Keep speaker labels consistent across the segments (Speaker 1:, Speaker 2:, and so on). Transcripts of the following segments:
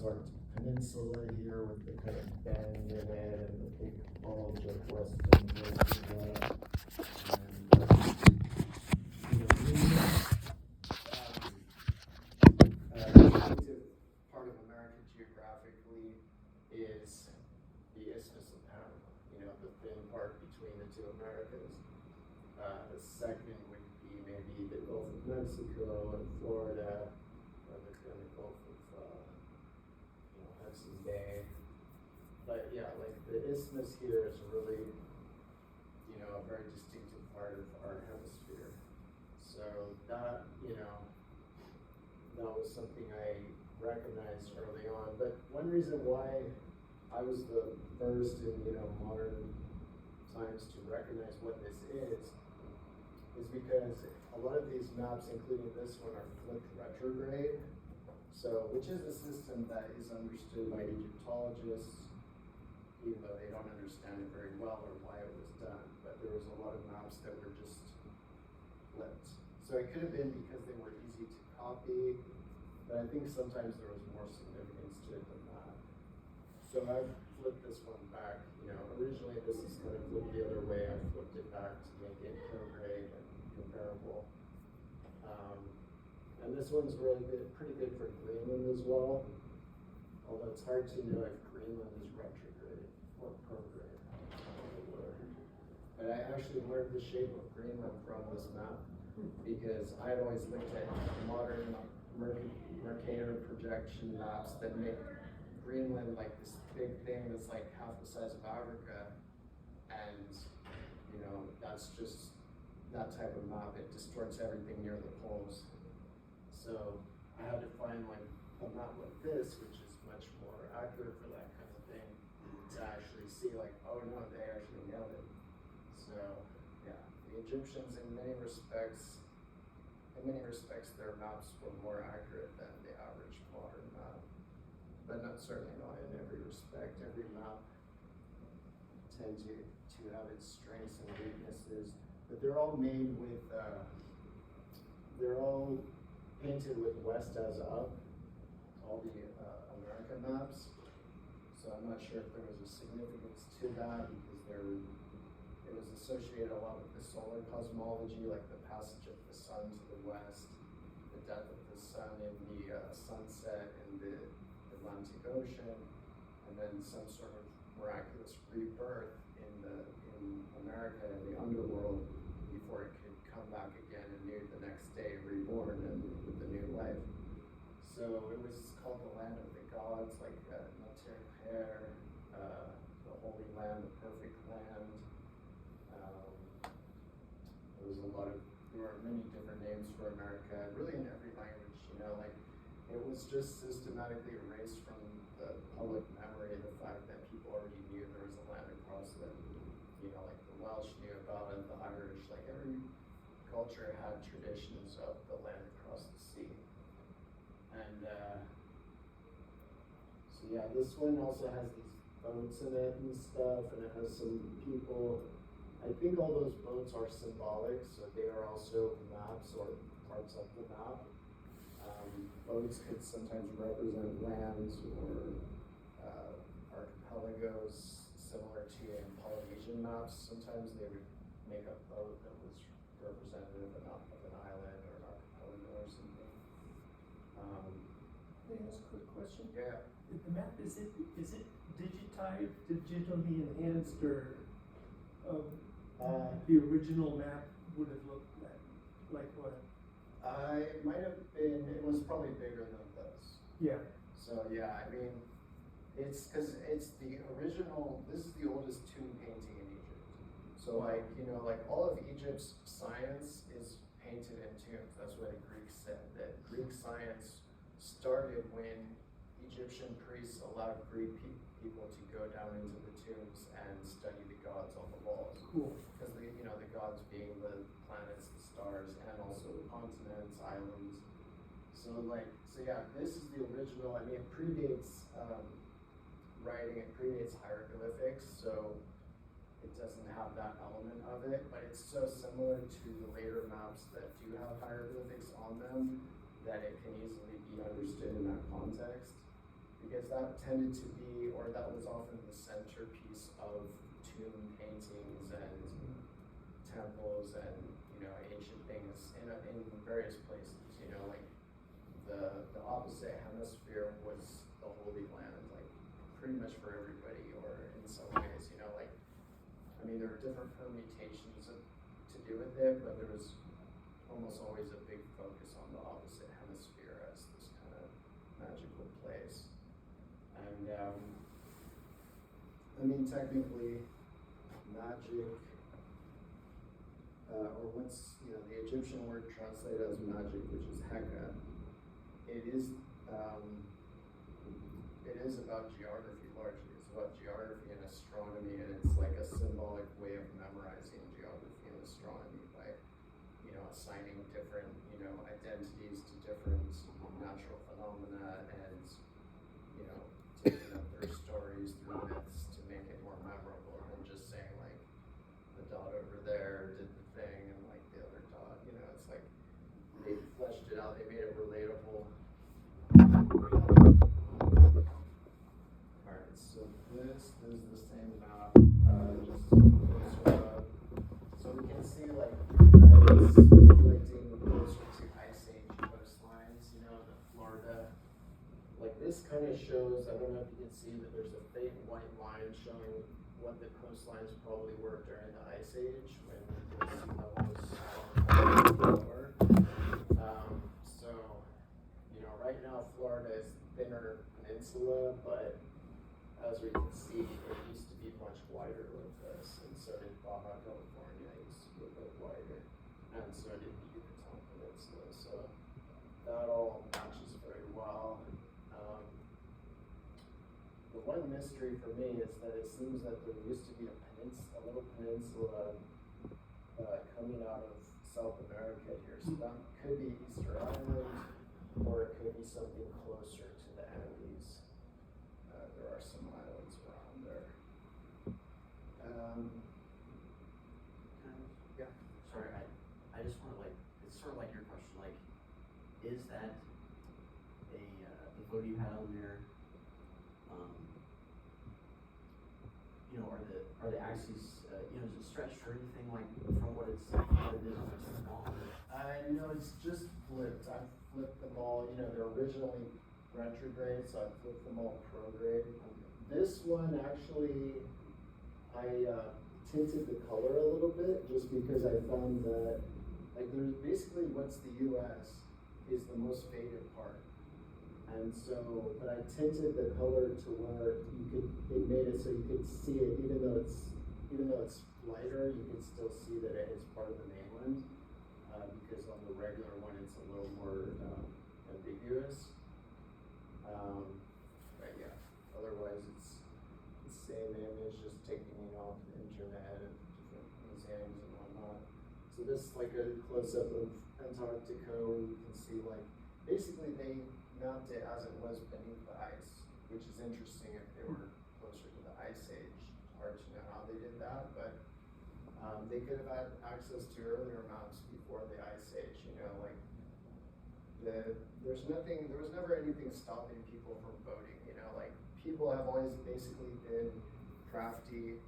Speaker 1: our peninsula here with the kind of bend in it and the big bulge of western Georgia. Distinctive part of America geographically is the Isthmus of Panama, the thin part between the two Americas. The second would be maybe the Gulf of Mexico and Florida, or the Gulf of Hudson Bay. But yeah, like the Isthmus here is really, a very distinctive part of our hemisphere. So that, that was something I recognized early on. But one reason why I was the first in, modern times to recognize what this is because a lot of these maps, including this one, are flipped retrograde. So, which is a system that is understood by Egyptologists, even though they don't understand it very well or why it was done. But there was a lot of maps that were just flipped. So it could have been because they were easy to copy, but I think sometimes there was more significance to it than that. So I've flipped this one back. Originally this is kind of flipped the other way. I flipped it back to make it prograde and comparable. And this one's really good, pretty good for Greenland as well. Although it's hard to know if Greenland is retrograde or prograde. But I actually learned the shape of Greenland from this map because I had always looked at modern Mercator projection maps that make Greenland like this big thing that's like half the size of Africa, and that's just that type of map. It distorts everything near the poles. So I had to find like a map like this, which is much more accurate for that kind of thing, to actually see like, oh no, they actually nailed it. So yeah, the Egyptians in many respects, their maps were more accurate than the average modern map, but certainly not in every respect. Every map tends to have its strengths and weaknesses, but they're all made with, they're all painted with west as up, all the American maps. So I'm not sure if there was a significance to that because it was associated a lot with the solar cosmology, like the passage of the sun to the west, the death of the sun in the sunset in the Atlantic Ocean, and then some sort of miraculous rebirth in America in the underworld before it could come back again anew the next day, reborn and with a new life. So it was called the land of the gods, like Noter Hair, the holy land, the perfect land. There were many different names for America, really in every language, like it was just systematically erased from the public memory, the fact that people already knew there was a land across it. Like the Welsh knew about it, the Irish, like every culture had traditions of the land across the sea. And so yeah, this one also has these boats in it and stuff, and it has some people. I think all those boats are symbolic, so they are also maps or parts of the map. Boats could sometimes represent lands or archipelagos, similar to in Polynesian maps. Sometimes they would make a boat that was representative of an island or an archipelago or something.
Speaker 2: Can I ask a quick question?
Speaker 1: Yeah.
Speaker 2: The map, is it digitized, digitally enhanced, or the original map would have looked like what?
Speaker 1: It might have been, it was probably bigger than this.
Speaker 2: Yeah.
Speaker 1: So yeah, I mean, it's because it's the original, this is the oldest tomb painting in Egypt. So like all of Egypt's science is painted in tombs. That's what the Greeks said, that Greek science started when Egyptian priests allowed Greek people to go down into the tombs and study the gods on the walls.
Speaker 2: Cool.
Speaker 1: Because the gods being the planets, the stars, and also the continents, islands. So yeah, this is the original. I mean, it predates writing, it predates hieroglyphics, so it doesn't have that element of it, but it's so similar to the later maps that do have hieroglyphics on them that it can easily be understood in that context. because that tended to be, or that was often the centerpiece of tomb paintings and temples and, you know, ancient things in various places, you know, like the opposite hemisphere was the Holy Land, like pretty much for everybody, or in some ways, you know, like, I mean, there were different permutations to do with it, but there was almost always a big focus on the opposite hemisphere as this kind of magical place. And I mean, technically, magic, or what's, you know, the Egyptian word translated as magic, which is heka, it is about geography largely. It's about geography and astronomy, and it's like a symbolic way of memorizing geography and astronomy by, you know, assigning different, you know, identities to different natural phenomena, and, you know, taking up their stories through myths to make it more memorable than just saying like the dot over there did the thing and like the other dot, you know, it's like they fleshed it out, they made it relatable. Alright, so this is the same map, just closer up. So we can see like that it's reflecting closer to Ice Age coastlines, you know, the Florida. Like this kind of shows, I don't know if you can see, but there's a faint white line showing what the coastlines probably were during the Ice Age when the sea level was lower. So, you know, right now Florida is thinner peninsula, but as we can see, it used to be much wider like this, and so did Baja California, it used to be a bit wider, and so did the Yucatan Peninsula, so that all matches very well. The one mystery for me is that it seems that there used to be a little peninsula coming out of South America here, so that could be Easter Island, or it could be something closer to the Andes. There are some islands around there. Yeah.
Speaker 3: Sorry, I just want to like, it's sort of like your question, like, is that the photo you had on there, you know, are the axes, you know, is it stretched or anything like from what it is on the small?
Speaker 1: No, it's just flipped. I flipped them all, you know, they're originally retrograde, so I flipped them all prograde. This one actually, I tinted the color a little bit just because I found that, like, there's basically what's the US is the most faded part. And so, but I tinted the color to where it made it so you could see it, even though it's lighter, you can still see that it is part of the mainland, because on the regular one, it's a little more ambiguous. But yeah, otherwise it's the same image, just taking it off the internet and different museums and whatnot. So this is like a close-up of Antarctica where you can see, like, basically they mapped it as it was beneath the ice, which is interesting if they were closer to the Ice Age. It's hard to know how they did that, but they could have had access to earlier maps before the Ice Age, you know, like there was never anything stopping people from voting, you know, like people have always basically been crafty,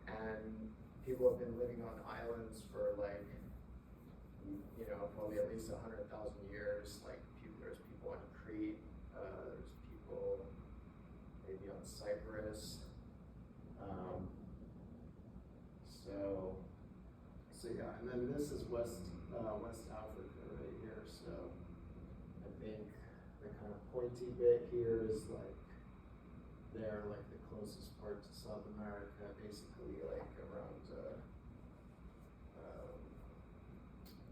Speaker 1: and people have been living on islands for like, you know, probably at least 100,000 years. Like there's people on Crete, there's people maybe on Cyprus. So yeah, and then this is West Africa right here. So I think the kind of pointy bit here is like they're like the closest part to South America, basically like around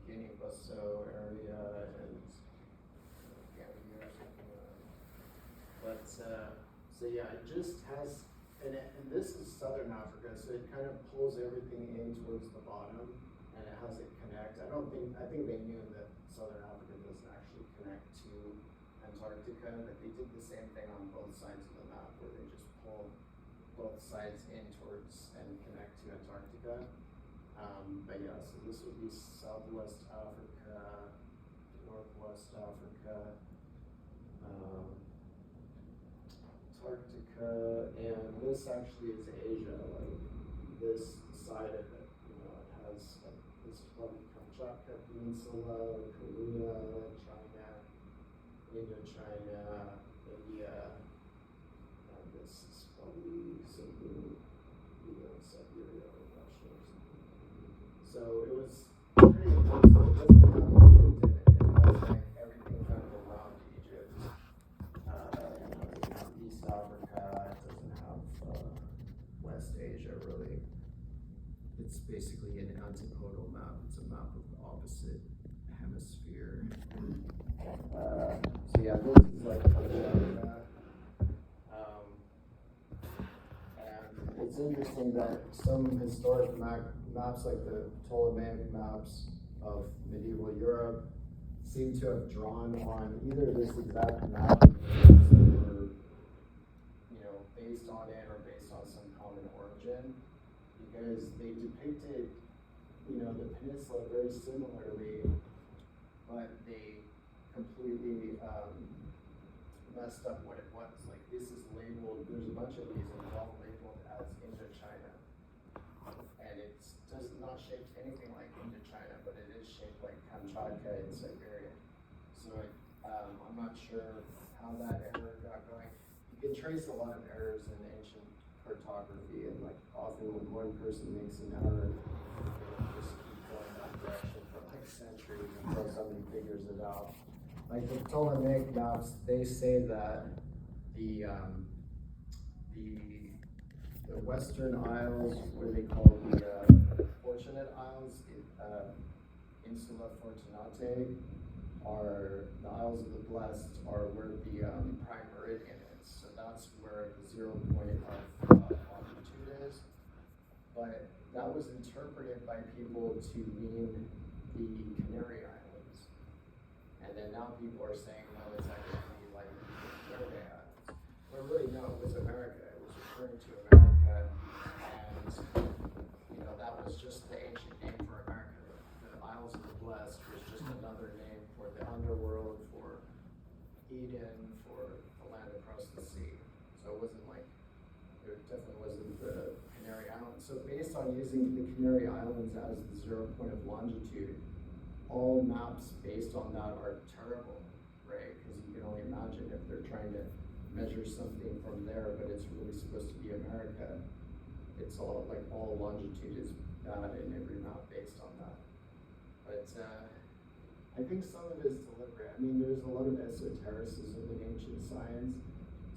Speaker 1: Guinea-Bissau area and Gambia or something like that. But so yeah, it just has, and this is Southern Africa, so it kind of pulls everything in towards the bottom, and it has it connect. I think they knew that Southern Africa doesn't actually connect to Antarctica, but they did the same thing on both sides of the map, where they just pull both sides in towards and connect to Antarctica. But yeah, so this would be Southwest Africa, Northwest Africa, Antarctica, and this actually is Asia, like this side of it, it has like this from Kamchatka Peninsula, Korea, China, Indochina, India, and this is probably something, Siberia or Russia or something. So it was pretty impressive. It doesn't have Egypt in it. It has like everything kind of around Egypt. It doesn't have East Africa. It doesn't have West Asia really. It's basically an antipodal map. It's a map of the opposite hemisphere. So yeah, this is like America. And it's interesting that some historic maps, like the Ptolemaic maps of medieval Europe, seem to have drawn on either this exact map or based on it or based on some common origin, because they depicted the peninsula very similarly, but they completely messed up what it was. Like this is labeled, there's a bunch of these and they're all labeled as Indochina. And it does not shaped anything like Indochina, but it is shaped like Kamchatka in Siberia. So I'm not sure how that error got going. You can trace a lot of errors in ancient cartography, and like often when one person makes an error, just keep going that direction for like centuries until somebody figures it out. Like the Ptolemaic maps, they say that the Western Isles, what they call the Fortunate Isles, Insula Fortunatae, are the Isles of the Blessed, are where the prime meridian is. So that's where the 0 point of longitude is. But that was interpreted by people to mean the Canary Islands. And then now people are saying, no, it's actually like Canary Islands. But really, no, it was America. It was referring to America. And, that was just the ancient name for America. The Isles of the Blessed was just another name for the underworld, for Eden, for the land across the sea. So it wasn't like, it definitely wasn't the Canary Islands. So based on using the Canary Islands as the 0 point of longitude, all maps based on that are terrible, right? Because you can only imagine if they're trying to measure something from there, but it's really supposed to be America. It's all like all longitude is bad in every map based on that. But I think some of it is deliberate. I mean, there's a lot of esotericism in ancient science.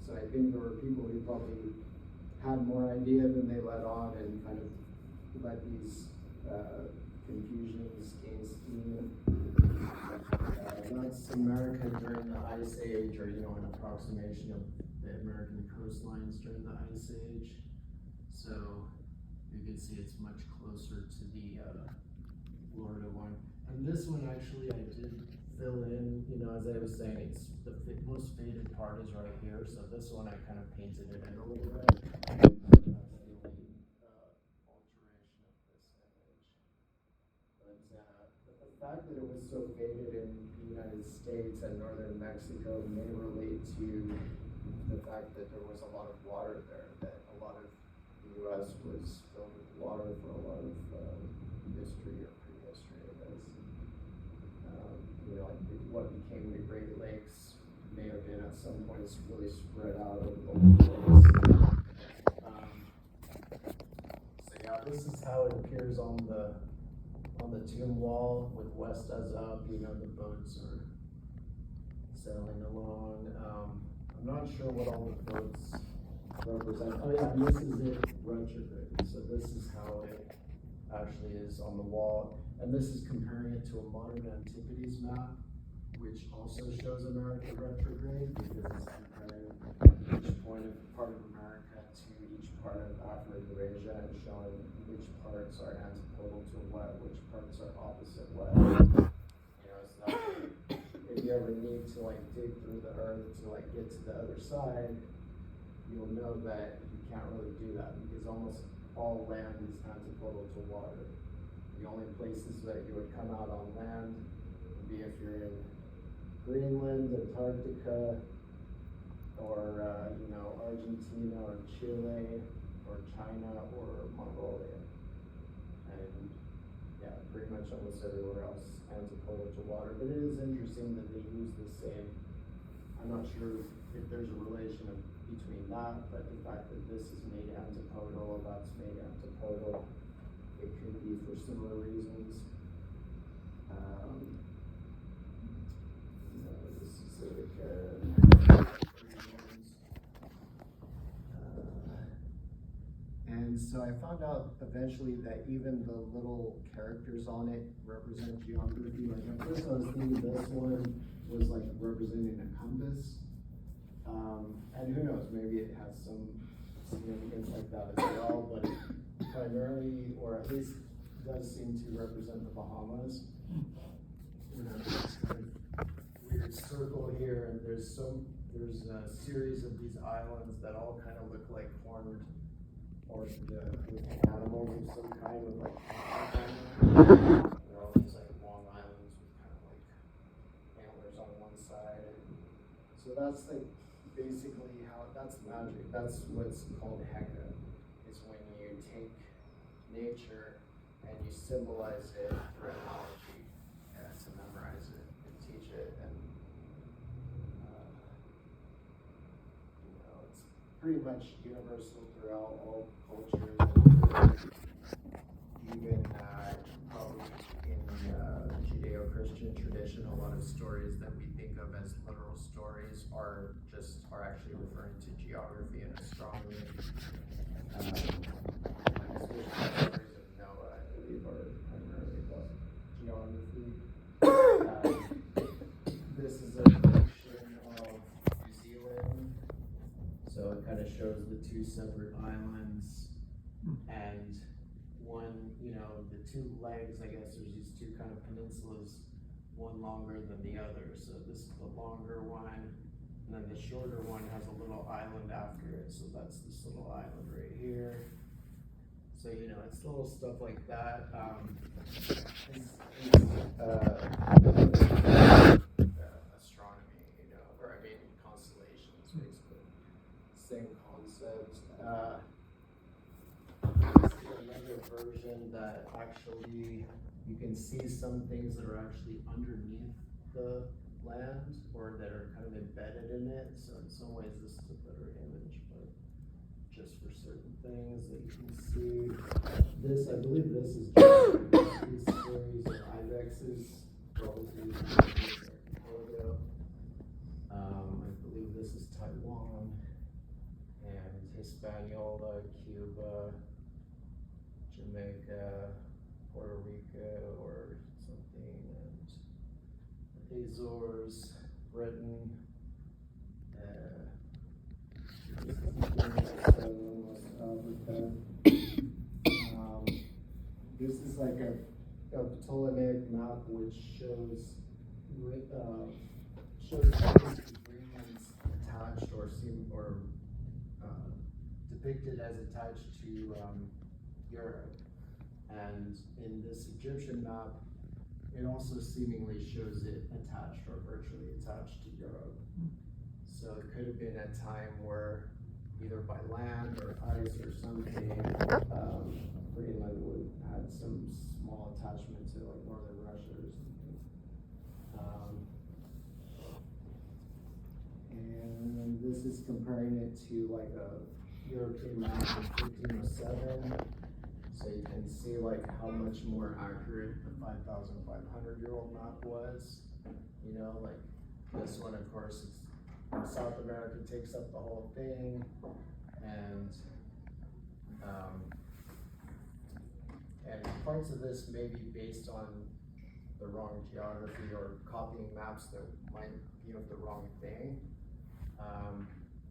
Speaker 1: So I think there were people who probably had more idea than they let on and kind of let these confusions gain steam. That's America during the Ice Age, or an approximation of the American coastlines during the Ice Age. So you can see it's much closer to the Florida one. And this one actually I did fill in, as I was saying, it's the most faded part is right here. So this one I kind of painted it in a little bit. That's the only alteration of this image. But the fact that it was so faded in the United States and northern Mexico may relate to the fact that there was a lot of water there, that a lot of the U.S. was filled with water for a lot of history or prehistory, I guess. What became the Great Lakes may have been at some point really spread out over the whole place. So yeah, this is how it appears on the tomb wall with west as up. The boats are sailing along. I'm not sure what all the boats represent. Oh yeah, and this is it retrograde. So this is how it actually is on the wall. And this is comparing it to a modern antiquities map, which also shows America retrograde, because it's comparing each part of America to each part of Afro-Eurasia and showing which parts are antipodal to what, which parts are opposite what. So that if you ever need to dig through the earth to get to the other side, you'll know that you can't really do that because almost all land is antipodal to water. The only places that you would come out on land would be if you're in Greenland, Antarctica, or, Argentina, or Chile, or China, or Mongolia. And yeah, pretty much almost everywhere else antipodal to water. But it is interesting that they use the same. I'm not sure if there's a relation between that, but the fact that this is made antipodal, that's made antipodal, it could be for similar reasons. This is and so I found out eventually that even the little characters on it represent geography. Like at first I was thinking this one was like representing a compass. And who knows, maybe it has some significance like that as well, but primarily, or at least does seem to represent the Bahamas. This kind of weird circle here, and there's a series of these islands that all kind of look like horned or animals of some kind with like they're all these like long islands with kind of like antlers on one side. So that's like basically how that's magic. That's what's called Heka, is when you take nature and you symbolize it through analogy to memorize it and teach it. And it's pretty much universal throughout all cultures. Even probably in Judeo-Christian tradition, a lot of stories that we think of as literal stories are actually referring to geography and astronomy. Especially the stories of Noah, I believe, are primarily about geography. This is a depiction of New Zealand. So it kind of shows the two separate islands and one, the two legs, I guess there's these two kind of peninsulas, one longer than the other. So this is the longer one, and then the shorter one has a little island after it. So that's this little island right here. So, it's little stuff like that. Astronomy, constellations, basically. Same concept. Another version that actually you can see some things that are actually underneath the land or that are kind of embedded in it. So in some ways this is a better image, but just for certain things that you can see. This, I believe this is just these series of ibexes, probably archipelago. I believe this is Taiwan and Hispaniola, Cuba, Jamaica, Puerto Rico or something, and Azores, Britain, Africa. This is like a Ptolemaic map which shows Greenland's attached or depicted as attached to Europe. And in this Egyptian map, it also seemingly shows it attached or virtually attached to Europe. So it could have been a time where either by land or ice or something, Greenland would had some small attachment to like northern Russia or something. And this is comparing it to like a European map of 1507. So you can see like how much more accurate the 5,500-year-old map was. Like this one, of course, is South America takes up the whole thing, and parts of this may be based on the wrong geography or copying maps that might be of the wrong thing.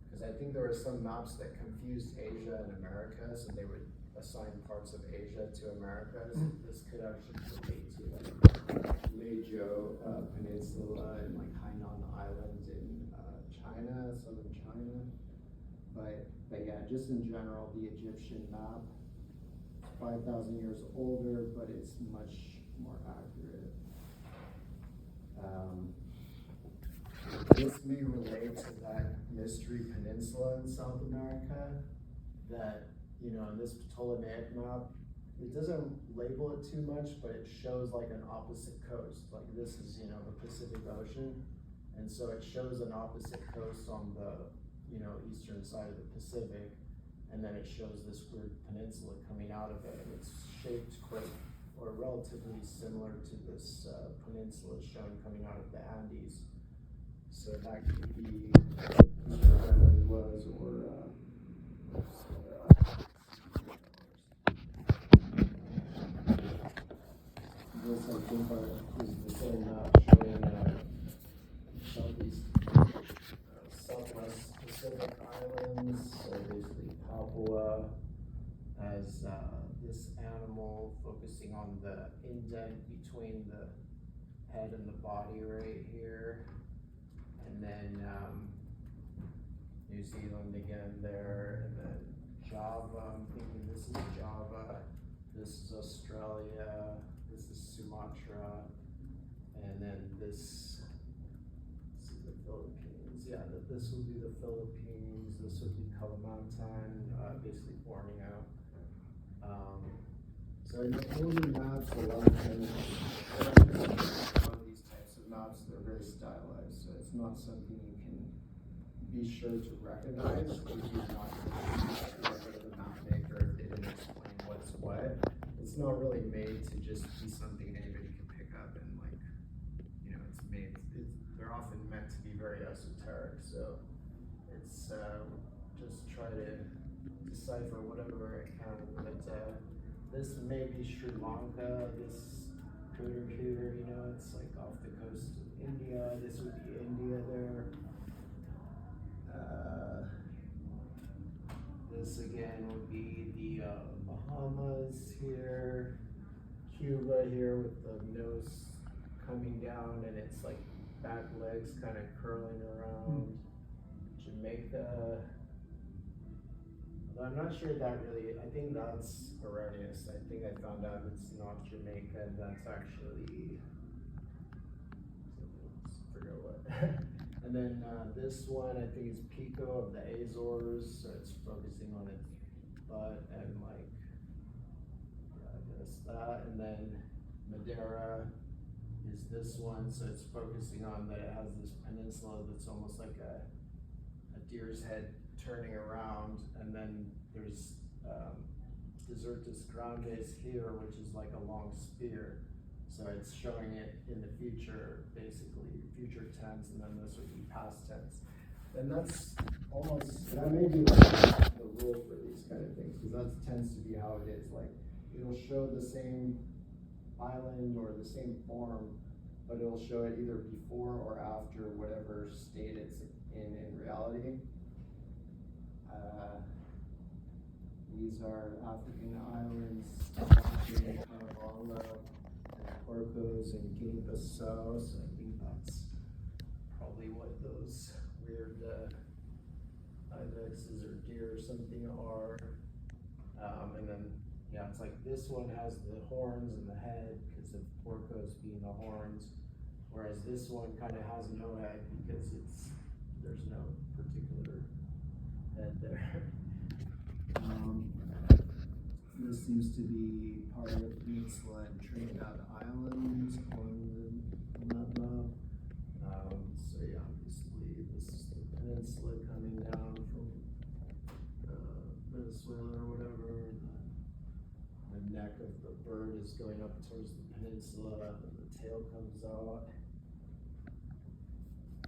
Speaker 1: Because I think there were some maps that confused Asia and America, so they would assign parts of Asia to America. So this could actually relate to like Leizhou Peninsula and like Hainan Island in China, southern China. But yeah, just in general, the Egyptian map, 5,000 years older, but it's much more accurate. This may relate to that myth
Speaker 4: mystery peninsula in South America that, you know, in this Ptolemaic map, it doesn't label it too much, but it shows like an opposite coast. Like this is, you know, the Pacific Ocean. And so it shows an opposite coast on the, you know, eastern side of the Pacific. And then it shows this weird peninsula coming out of it. And it's shaped quite, or relatively similar to this peninsula shown coming out of the Andes. So that could be where it was, or this I think is the same map showing southwest Pacific Islands, so basically Papua as this animal focusing on the indent between the head and the body right here. And then New Zealand again there, and then Java, I'm thinking this is Java, this is Australia, this is Sumatra, and then this is the Philippines. Yeah, this would be the Philippines, this would be Kalimantan, basically Borneo. So in the older maps, a lot of times, on these types of maps, they're very stylized, so it's not something you can be sure to recognize if you're not the map maker, if they didn't explain what's what. It's not really made to just be something anybody can pick up and, like, you know, they're often meant to be very esoteric, so it's just try to decipher whatever I can. But this may be Sri Lanka, this cooter, you know, it's like off the coast of India. This would be India there. This again would be the Bahamas here, Cuba here with the nose coming down and it's like back legs kind of curling around. Jamaica. I'm not sure that really, I think that's erroneous. I think I found out it's not Jamaica, that's actually, I forget what. And then this one, I think is Pico of the Azores, so it's focusing on its butt and like, yeah, I guess that. And then Madeira is this one, so it's focusing on that it has this peninsula that's almost like a deer's head turning around, and then there's Desertus Grandes here, which is like a long spear. So it's showing it in the future, basically, future tense, and then this would be past tense. And that's almost, that may be like the rule for these kind of things, because that tends to be how it is. Like, it'll show the same island or the same form, but it'll show it either before or after whatever state it's in reality. These are African islands, Caravala, Porcos, and Guinea-Bissau, so I think that's probably what those weird ibexes or deer or something are. And then, yeah, it's like this one has the horns and the head because of Porcos being the horns, whereas this one kind of has no head because there's no particular head there. This seems to be part of the peninsula and Trinidad Islands on that map. So yeah, obviously this is the peninsula coming down from Venezuela or whatever. The neck of the bird is going up towards the peninsula and the tail comes out.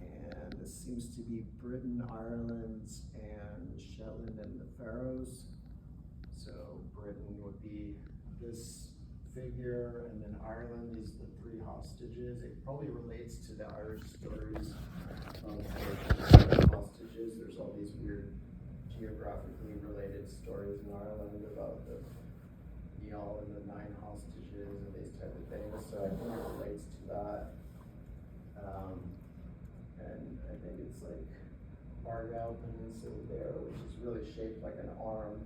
Speaker 4: And this seems to be Britain, Ireland, and Shetland and the Pharaohs. So Britain would be this figure, and then Ireland is the 3 hostages. It probably relates to the Irish stories of the hostages. There's all these weird geographically related stories in Ireland about the Niall and the 9 hostages and these type of things. So I think it relates to that. And I think it's like Argyll Peninsula there, which is really shaped like an arm,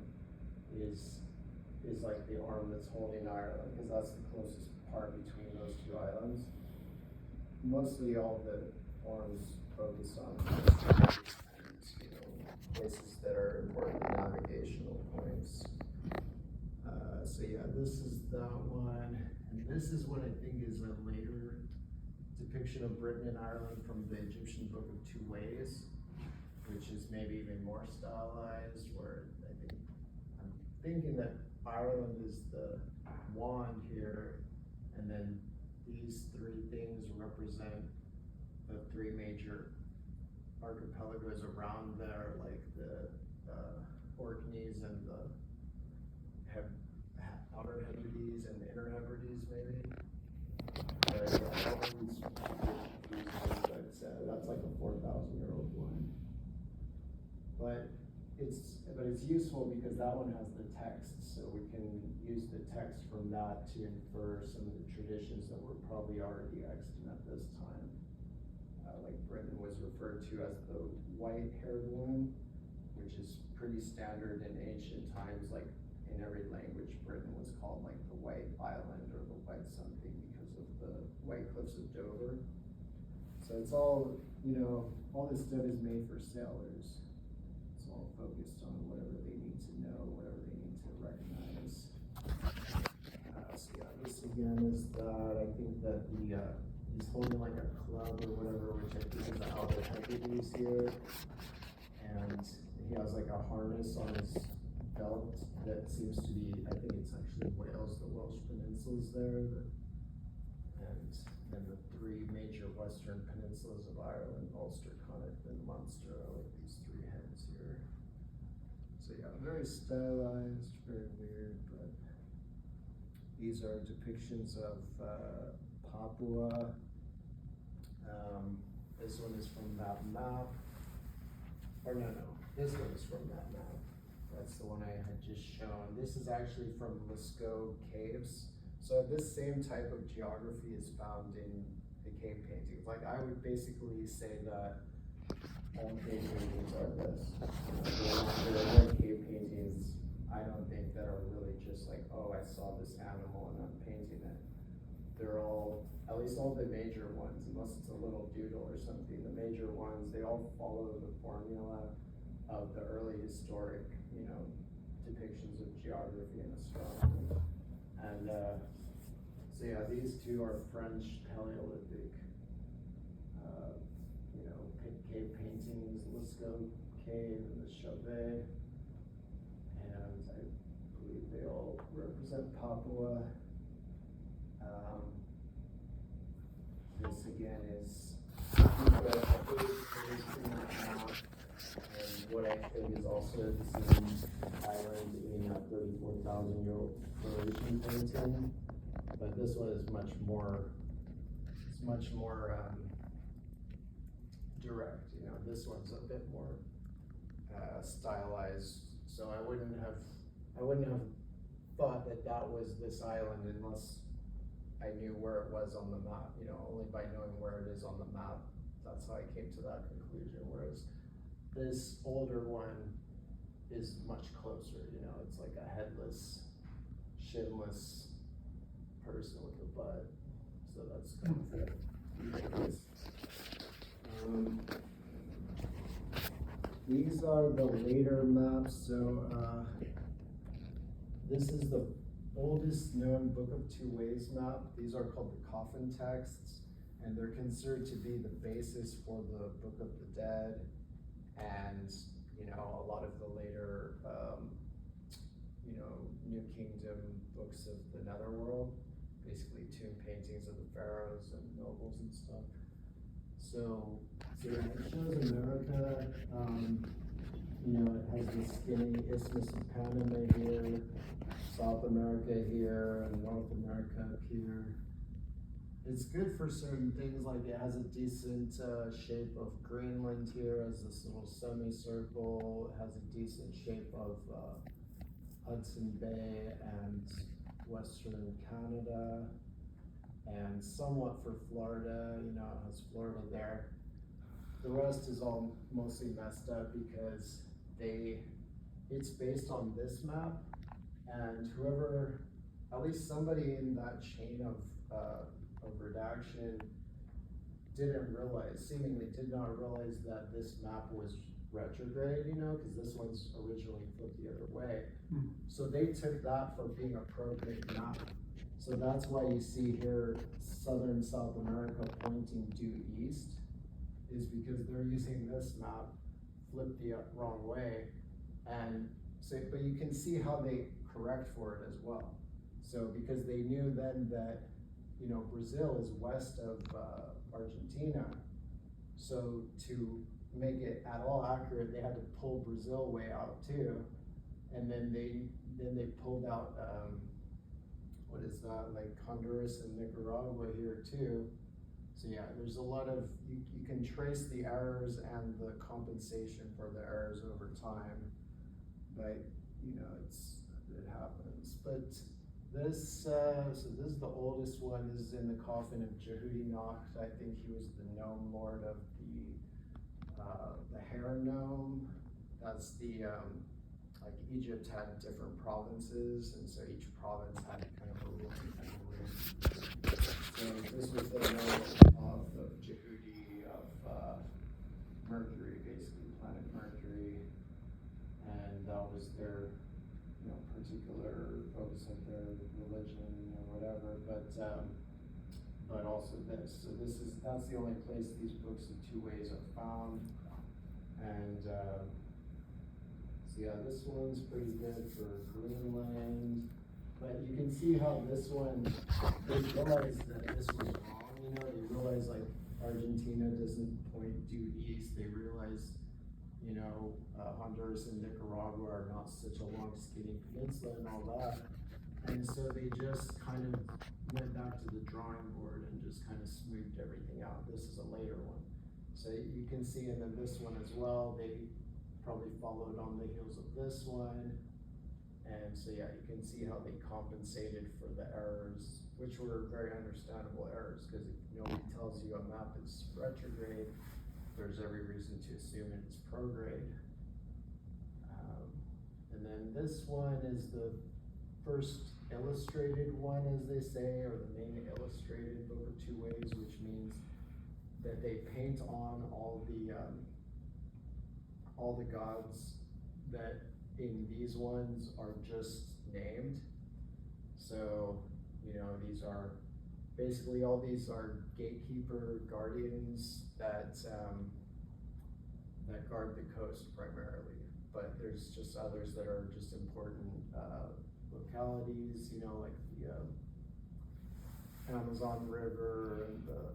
Speaker 4: is like the arm that's holding Ireland, because that's the closest part between those 2 islands. Mostly all the arms focus on this places that are important navigational points. So yeah, this is that one, and this is what I think is a later depiction of Britain and Ireland from the Egyptian Book of Two Ways, which is maybe even more stylized, where I'm thinking that Ireland is the wand here, and then these three things represent the three major archipelagos around there, like the Orkneys and the Outer Hebrides and the Inner Hebrides, maybe. But yeah, that one's confusing, but that's like a 4,000-year-old one. But it's useful because that one has the text, so we can use the text from that to infer some of the traditions that were probably already extant at this time. Like Britain was referred to as the white-haired woman, which is pretty standard in ancient times. Like in every language, Britain was called like the White Island or the White something because of the White Cliffs of Dover. So it's all, all this stuff is made for sailors. It's all focused on whatever they need to know, whatever they need to recognize. So yeah, this again is that. I think that he's holding like a club or whatever, which I think is the Outer Hebrides here. And he has like a harness on his belt that seems to be, I think it's actually Wales, the Welsh peninsulas there. And the three major western peninsulas of Ireland, Ulster, Connacht, and Munster, are like these three heads here. So yeah, very stylized, very weird, but these are depictions of Papua. This one is from that map. Or no, this one is from that map. That's the one I had just shown. This is actually from Lascaux Caves. So this same type of geography is found in the cave paintings. Like I would basically say that all cave paintings are this. There are cave paintings, I don't think, that are really just like, oh, I saw this animal and I'm painting it. They're all, at least all the major ones, unless it's a little doodle or something, the major ones, they all follow the formula of the early historic, depictions of geography and astronomy. And so yeah, these two are French Paleolithic, cave paintings, Lascaux Cave and the Chauvet. And I believe they all represent Papua. This again is and what I think is also the same island in a 34,000-year-old Croatian painting, but this one is much more direct. This one's a bit more stylized. So I wouldn't have thought that was this island unless I knew where it was on the map. Only by knowing where it is on the map, that's how I came to that conclusion. Whereas this older one is much closer. It's like a headless, shinless person with a butt. So that's kind of cool. These are the later maps. So this is the oldest known Book of Two Ways map. These are called the coffin texts, and they're considered to be the basis for the Book of the Dead and a lot of the later New Kingdom books of the Netherworld, basically tomb paintings of the pharaohs and nobles and stuff. So yeah, it shows America. It has the skinny Isthmus of Panama here, South America here, and North America up here. It's good for certain things, like it has a decent shape of Greenland here as this little semicircle. It has a decent shape of Hudson Bay and Western Canada, and somewhat for Florida. It has Florida there. The rest is all mostly messed up because it's based on this map, and whoever, at least somebody in that chain of redaction seemingly did not realize that this map was retrograde, you know, cause this one's originally flipped the other way.
Speaker 2: Hmm.
Speaker 4: So they took that for being a prograde map. So that's why you see here, southern South America pointing due east, is because they're using this map flipped the wrong way. And so, but you can see how they correct for it as well. So because they knew then that, you know, Brazil is west of Argentina. So to make it at all accurate, they had to pull Brazil way out too. And then they pulled out, what is that, like Honduras and Nicaragua here too. So yeah, there's a lot of, you can trace the errors and the compensation for the errors over time. But, you know, it happens. But this, so this is the oldest one. This is in the coffin of Jehudi Nacht. I think he was the gnome lord of the hair gnome. That's the, like Egypt had different provinces, and so each province had kind of a ruling family. So this was the gnome of Jehudi, of Mercury, basically planet Mercury, and that was their, you know, particular focus of their religion or whatever. But also this. So that's the only place these books of two ways are found. And so yeah, this one's pretty good for Greenland. But you can see how this one, they realized that this was wrong, you know, they realized like Argentina doesn't point due east. They realized, you know, Honduras and Nicaragua are not such a long skinny peninsula and all that. And so they just kind of went back to the drawing board and just kind of smoothed everything out. This is a later one. So you can see, and then this one as well, they probably followed on the heels of this one. And so yeah, you can see how they compensated for the errors, which were very understandable errors, because if nobody tells you a map is retrograde, there's every reason to assume it's prograde. And then this one is the first illustrated one, as they say, or the main illustrated book of two ways, which means that they paint on all the gods that in these ones are just named. So, you know, these are basically, all these are gatekeeper guardians that that guard the coast primarily, but there's just others that are just important localities, you know, like the Amazon River and the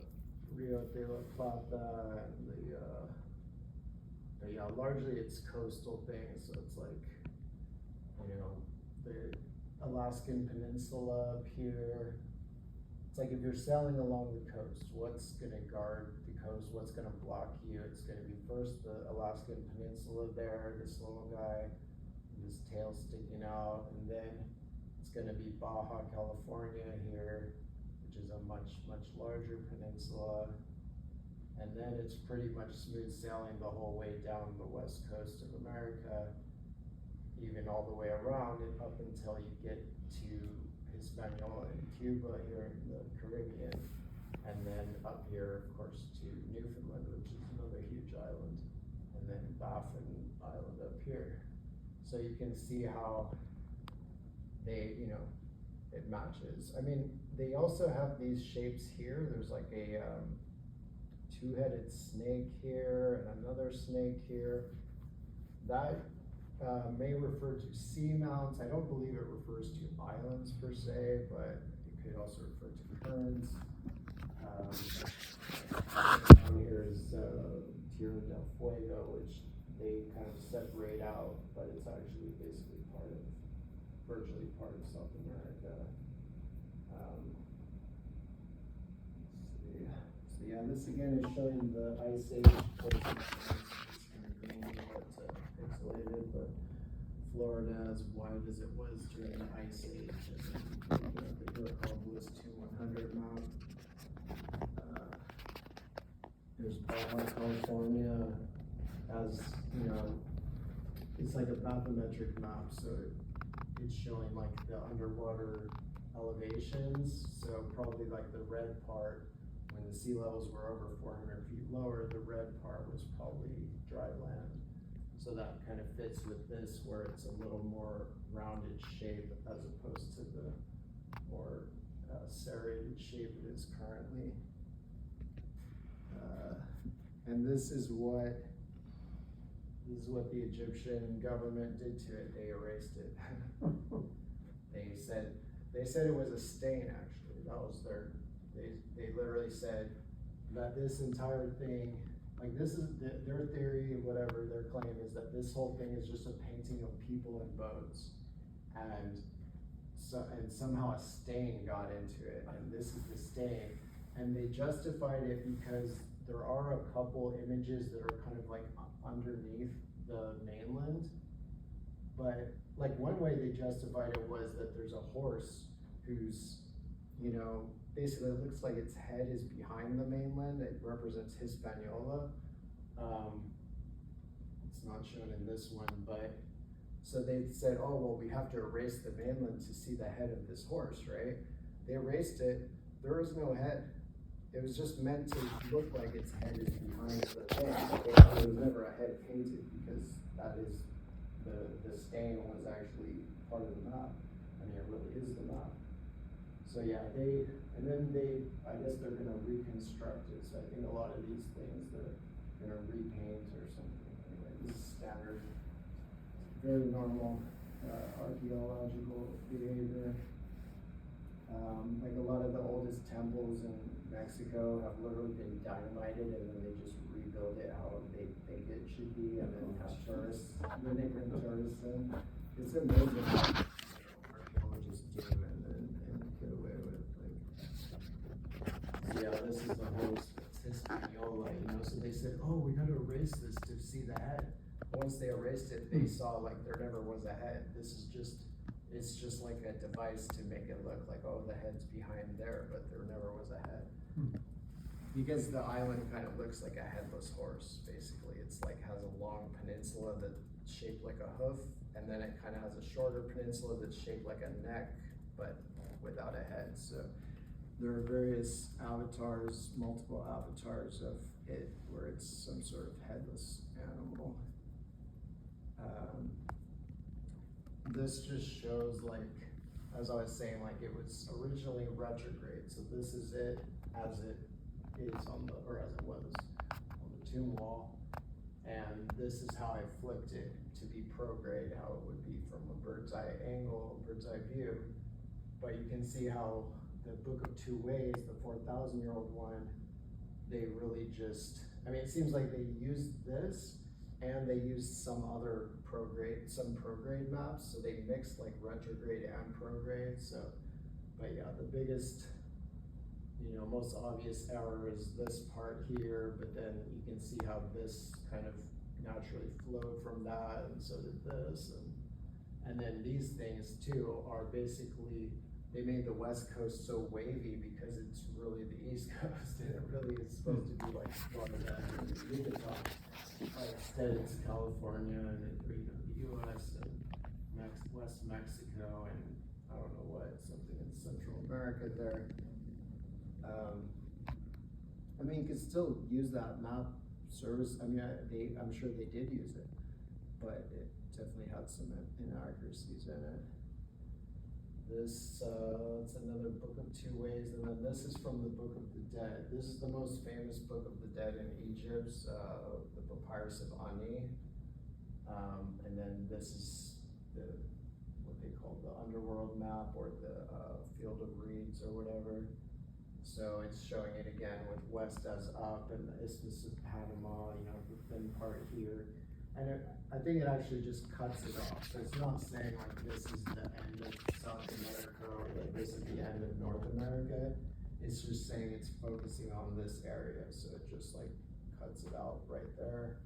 Speaker 4: Rio de la Plata and but yeah, largely it's coastal things. So it's like, you know, the Alaskan Peninsula up here. It's like if you're sailing along the coast, what's gonna guard the coast? What's gonna block you? It's gonna be first the Alaskan Peninsula there, this little guy, with his tail sticking out, and then it's gonna be Baja California here, which is a much, much larger peninsula. And then it's pretty much smooth sailing the whole way down the west coast of America, even all the way around and up until you get to Hispaniola and Cuba here in the Caribbean, and then up here, of course, to Newfoundland, which is another huge island, and then Baffin Island up here. So you can see how they, you know, it matches. I mean, they also have these shapes here. There's like a two-headed snake here and another snake here. That may refer to seamounts. I don't believe it refers to islands per se, but it could also refer to currents. Down here is Tierra del Fuego, which they kind of separate out, but it's actually basically virtually part of South America. So yeah, this again is showing the Ice Age places. It's kind of green, pixelated, but Florida as wide as it was during the Ice Age. And then the Eurocobulus 2100 map. There's Baja California as, you know, it's like a bathymetric map, so it's showing like the underwater elevations. So probably like the red part, when the sea levels were over 400 feet lower, the red part was probably dry land. So that kind of fits with this where it's a little more rounded shape as opposed to the more serrated shape it is currently. And this is what the Egyptian government did to it. They erased it. They said it was a stain, actually. That was they literally said that this entire thing, like this is their theory, whatever their claim is, that this whole thing is just a painting of people in boats. And somehow a stain got into it, and this is the stain. And they justified it because there are a couple images that are kind of like underneath the mainland. But like one way they justified it was that there's a horse who's, you know, basically it looks like its head is behind the mainland. It represents Hispaniola. It's not shown in this one, but so they said, oh, well, we have to erase the mainland to see the head of this horse, right? They erased it. There was no head. It was just meant to look like its head is behind the thing. There was never a head painted because that is the stain was actually part of the map. I mean, it really is the map. So yeah, I guess they're gonna reconstruct it. So I think a lot of these things they're gonna repaint or something. Anyway, this is standard, very normal archaeological behavior. Like a lot of the oldest temples in Mexico have literally been dynamited and then they just rebuild it how they think it should be, and then have tourists, then they bring tourists in. It's amazing what archaeologists do and get away with. Like, yeah, this is the host, it's Hispaniola, you know, so they said, oh, we gotta erase this to see the head. Once they erased it, they saw like there never was a head. It's just like a device to make it look like, oh, the head's behind there, but there never was a head. Because the island kind of looks like a headless horse, basically. It's like has a long peninsula that's shaped like a hoof, and then it kind of has a shorter peninsula that's shaped like a neck, but without a head. So there are various avatars, multiple avatars of it, where it's some sort of headless animal. This just shows, like, as I was saying, like it was originally retrograde. So this is it as it is as it was on the tomb wall. And this is how I flipped it to be prograde, how it would be from a bird's eye angle, bird's eye view. But you can see how the Book of Two Ways, the 4,000-year-old one, they really just, I mean, it seems like they used this and they used some prograde maps. So they mixed like retrograde and prograde. So, but yeah, the biggest, you know, most obvious error is this part here, but then you can see how this kind of naturally flowed from that, and so did this. And then these things too are basically, they made the West Coast so wavy because it's really the East Coast, and it really is supposed to be like Florida and Utah. Instead it's California and the US and West Mexico and I don't know what, something in Central America there. I mean, you could still use that map service. I mean, I'm sure they did use it, but it definitely had some inaccuracies in it. This, it's another Book of Two Ways, and then this is from the Book of the Dead. This is the most famous Book of the Dead in Egypt, the Papyrus of Ani. And then this is what they call the underworld map, or the Field of Reeds or whatever. So it's showing it again with west as up and the Isthmus of Panama, you know, the thin part here. And I think it actually just cuts it off. So it's not saying like this is the end of South America or like this is the end of North America. It's just saying it's focusing on this area. So it just like cuts it out right there.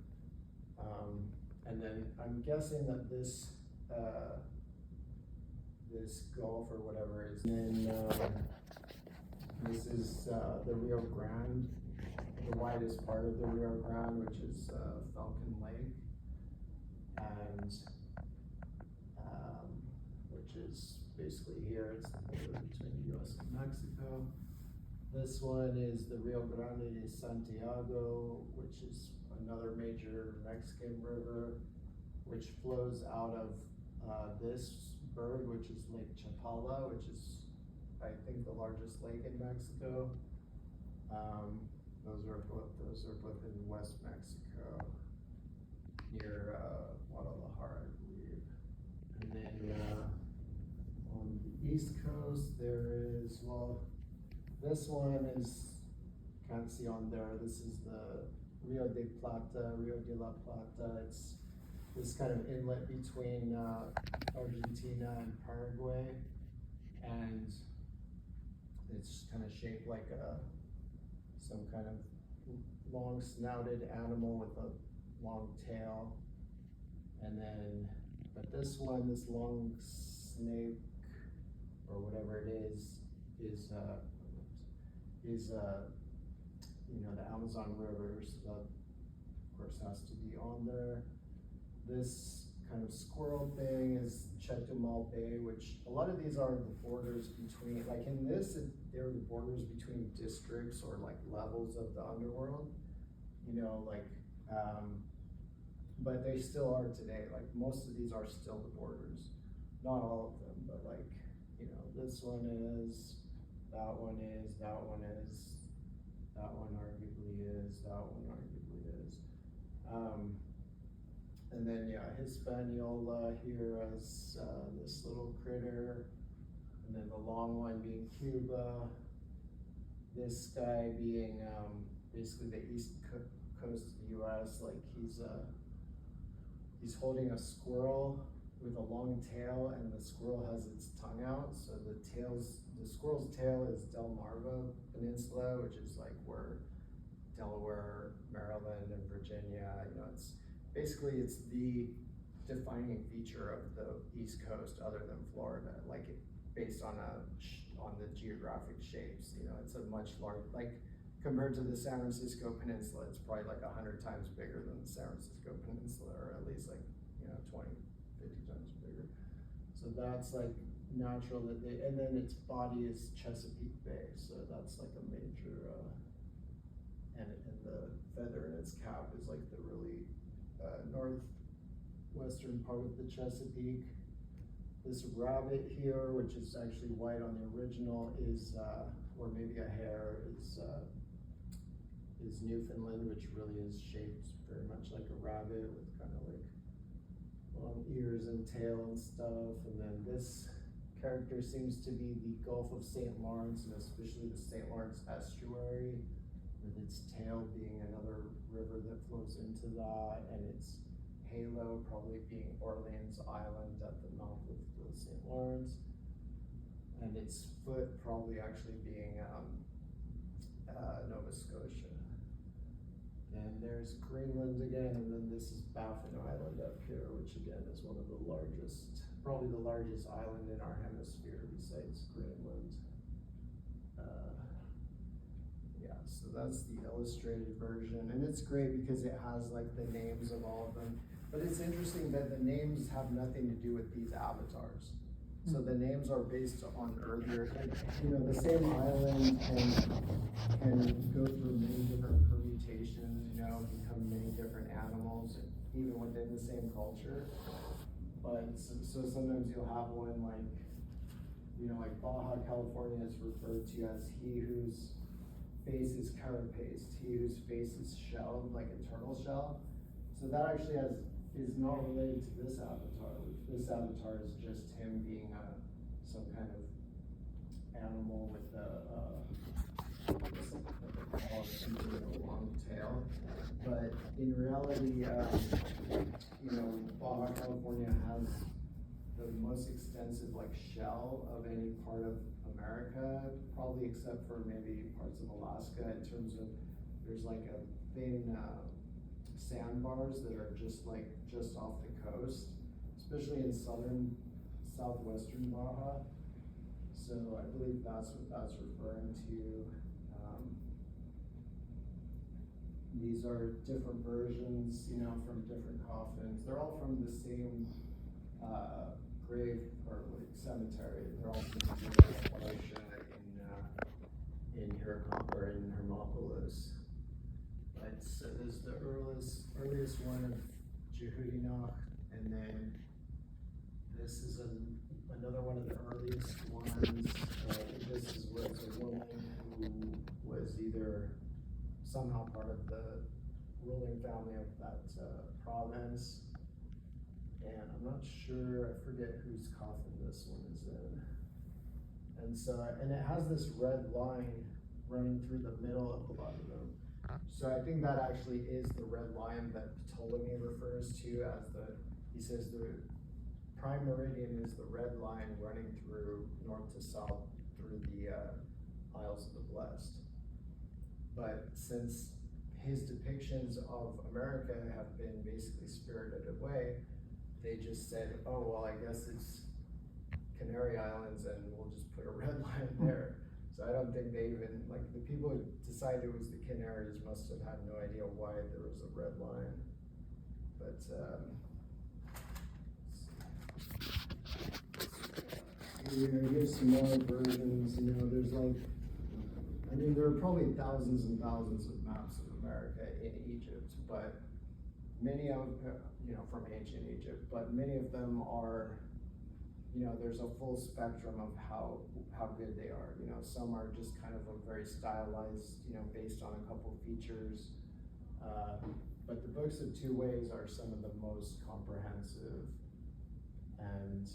Speaker 4: And then I'm guessing that this Gulf or whatever is in, this is the Rio Grande, the widest part of the Rio Grande, which is Falcon Lake. And which is basically here, it's the border between the US and Mexico. This one is the Rio Grande de Santiago, which is another major Mexican river. which flows out of this berg, which is Lake Chapala, which is, I think, the largest lake in Mexico. Those are both in West Mexico, near Guadalajara, I believe. And then on the East Coast, there is, well, this one is, can't see on there, this is the Rio de la Plata. It's this kind of inlet between Argentina and Paraguay, and it's kind of shaped like some kind of long snouted animal with a long tail. And then, but this one, this long snake, or whatever it is you know, the Amazon River, so that of course has to be on there. This kind of squirrel thing is Chetumal Bay, which a lot of these are the borders between, like in this, they're the borders between districts or like levels of the underworld, you know, like, but they still are today. Like most of these are still the borders, not all of them, but like, you know, this one is, that one is, that one is, that one arguably is, that one arguably is. And then, yeah, Hispaniola here as this little critter, and then the long one being Cuba. This guy being basically the east coast of the U.S. Like he's holding a squirrel with a long tail, and the squirrel has its tongue out. So the squirrel's tail is Delmarva Peninsula, which is like where Delaware, Maryland, and Virginia, you know, it's basically, it's the defining feature of the East Coast other than Florida, like based on the geographic shapes, you know, it's a much larger, like compared to the San Francisco Peninsula, it's probably like 100 times bigger than the San Francisco Peninsula, or at least like, you know, 20, 50 times bigger. So that's like natural that they, and then its body is Chesapeake Bay, so that's like a major, and the feather in its cap is like the really northwestern part of the Chesapeake. This rabbit here, which is actually white on the original, is, or maybe a hare, is Newfoundland, which really is shaped very much like a rabbit with kind of like long ears and tail and stuff. And then this character seems to be the Gulf of St. Lawrence, and especially the St. Lawrence estuary, with its tail being another river that flows into that, and its halo probably being Orleans Island at the mouth of the St. Lawrence, and its foot probably actually being Nova Scotia. And there's Greenland again, and then this is Baffin Island up here, which again is one of the largest, probably the largest island in our hemisphere besides Greenland. Yeah, so that's the illustrated version, and it's great because it has like the names of all of them. But it's interesting that the names have nothing to do with these avatars. So the names are based on earlier, you know, the same island can go through many different permutations, you know, become many different animals, even within the same culture. But so sometimes you'll have one like, you know, like Baja California is referred to as he whose face is carapaced, he whose face is shelled, like a turtle shell. So that actually is not related to this avatar. This avatar is just him being some kind of animal with a long tail. But in reality, you know, Baja California has the most extensive like shell of any part of America, probably except for maybe parts of Alaska, in terms of there's like a thin sandbars that are just off the coast, especially in southwestern Baja. So I believe that's what that's referring to. These are different versions, you know, from different coffins. They're all from the same grave or like cemetery. They're all from the in Hermopolis. But so there's the earliest one of Jehudinoch And then this is another one of the earliest ones. This was a woman who was either somehow part of the ruling family of that province. And I'm not sure, I forget whose coffin this one is in. And so, and it has this red line running through the middle of a lot of them. So I think that actually is the red line that Ptolemy refers to as he says the prime meridian is the red line running through north to south through the Isles of the Blessed. But since his depictions of America have been basically spirited away, they just said, oh, well, I guess it's Canary Islands and we'll just put a red line there. So I don't think they even, like the people who decided it was the Canaries must have had no idea why there was a red line. But, here's some more versions, there's like, there are probably thousands and thousands of maps of America in Egypt, but many of, from ancient Egypt, but many of them are, there's a full spectrum of how good they are. Some are just kind of a very stylized, based on a couple features. But the books of two ways are some of the most comprehensive, and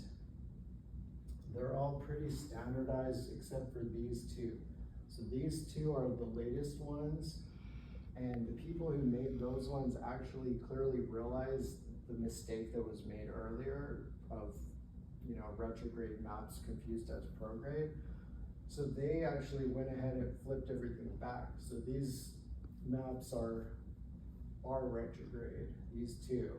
Speaker 4: they're all pretty standardized except for these two. So these two are the latest ones, and the people who made those ones actually clearly realized the mistake that was made earlier of, retrograde maps confused as prograde. So they actually went ahead and flipped everything back. So these maps are retrograde, these two.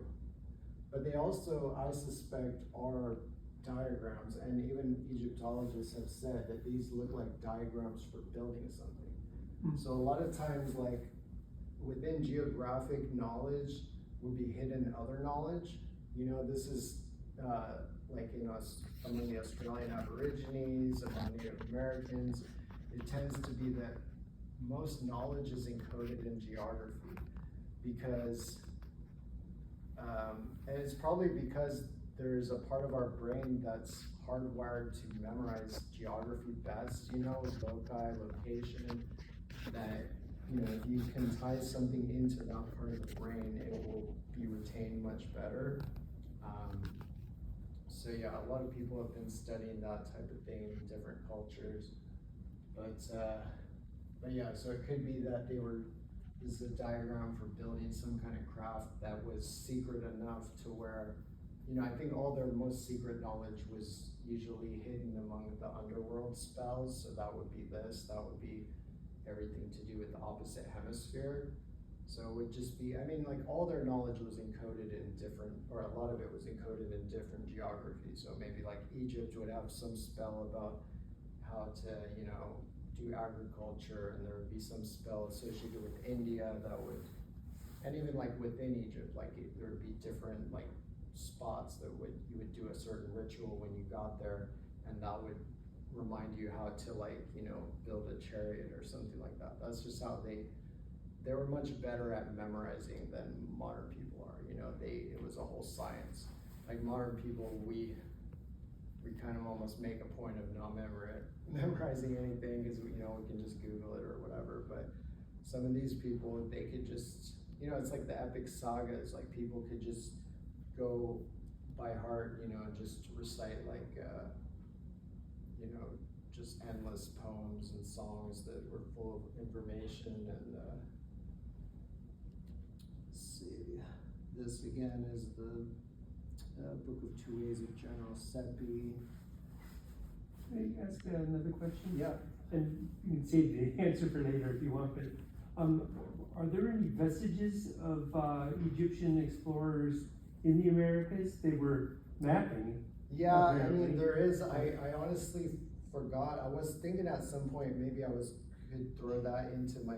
Speaker 4: But they also, I suspect, are diagrams, and even Egyptologists have said that these look like diagrams for building something. Mm-hmm. So a lot of times, like within geographic knowledge would be hidden other knowledge. This is like among the Australian Aborigines, among Native Americans, it tends to be that most knowledge is encoded in geography because, and it's probably because there's a part of our brain that's hardwired to memorize geography best, loci, location, that, if you can tie something into that part of the brain, it will be retained much better. So yeah, a lot of people have been studying that type of thing in different cultures. But yeah, so it could be that this is a diagram for building some kind of craft that was secret enough to where, I think all their most secret knowledge was usually hidden among the underworld spells. So that would be this, that would be everything to do with the opposite hemisphere. So it would just be, like all their knowledge was encoded in different, or a lot of it was encoded in different geographies. So maybe like Egypt would have some spell about how to, do agriculture, and there would be some spell associated with India that would, and even like within Egypt, like there would be different like spots that you would do a certain ritual when you got there, and that would remind you how to build a chariot or something like that. That's just how they were much better at memorizing than modern people are. It was a whole science. Like modern people, we kind of almost make a point of not memorizing anything because we can just Google it or whatever. But some of these people, they could just, it's like the epic sagas. Like people could just go by heart, just recite like, just endless poems and songs that were full of information. And let's see, this again is the Book of Two Ways of General Seppi.
Speaker 2: Can I ask another question?
Speaker 4: Yeah.
Speaker 2: And you can save the answer for later if you want, but are there any vestiges of Egyptian explorers in the Americas? They were mapping.
Speaker 4: Yeah, there is. I honestly forgot. I was thinking at some point maybe could throw that into my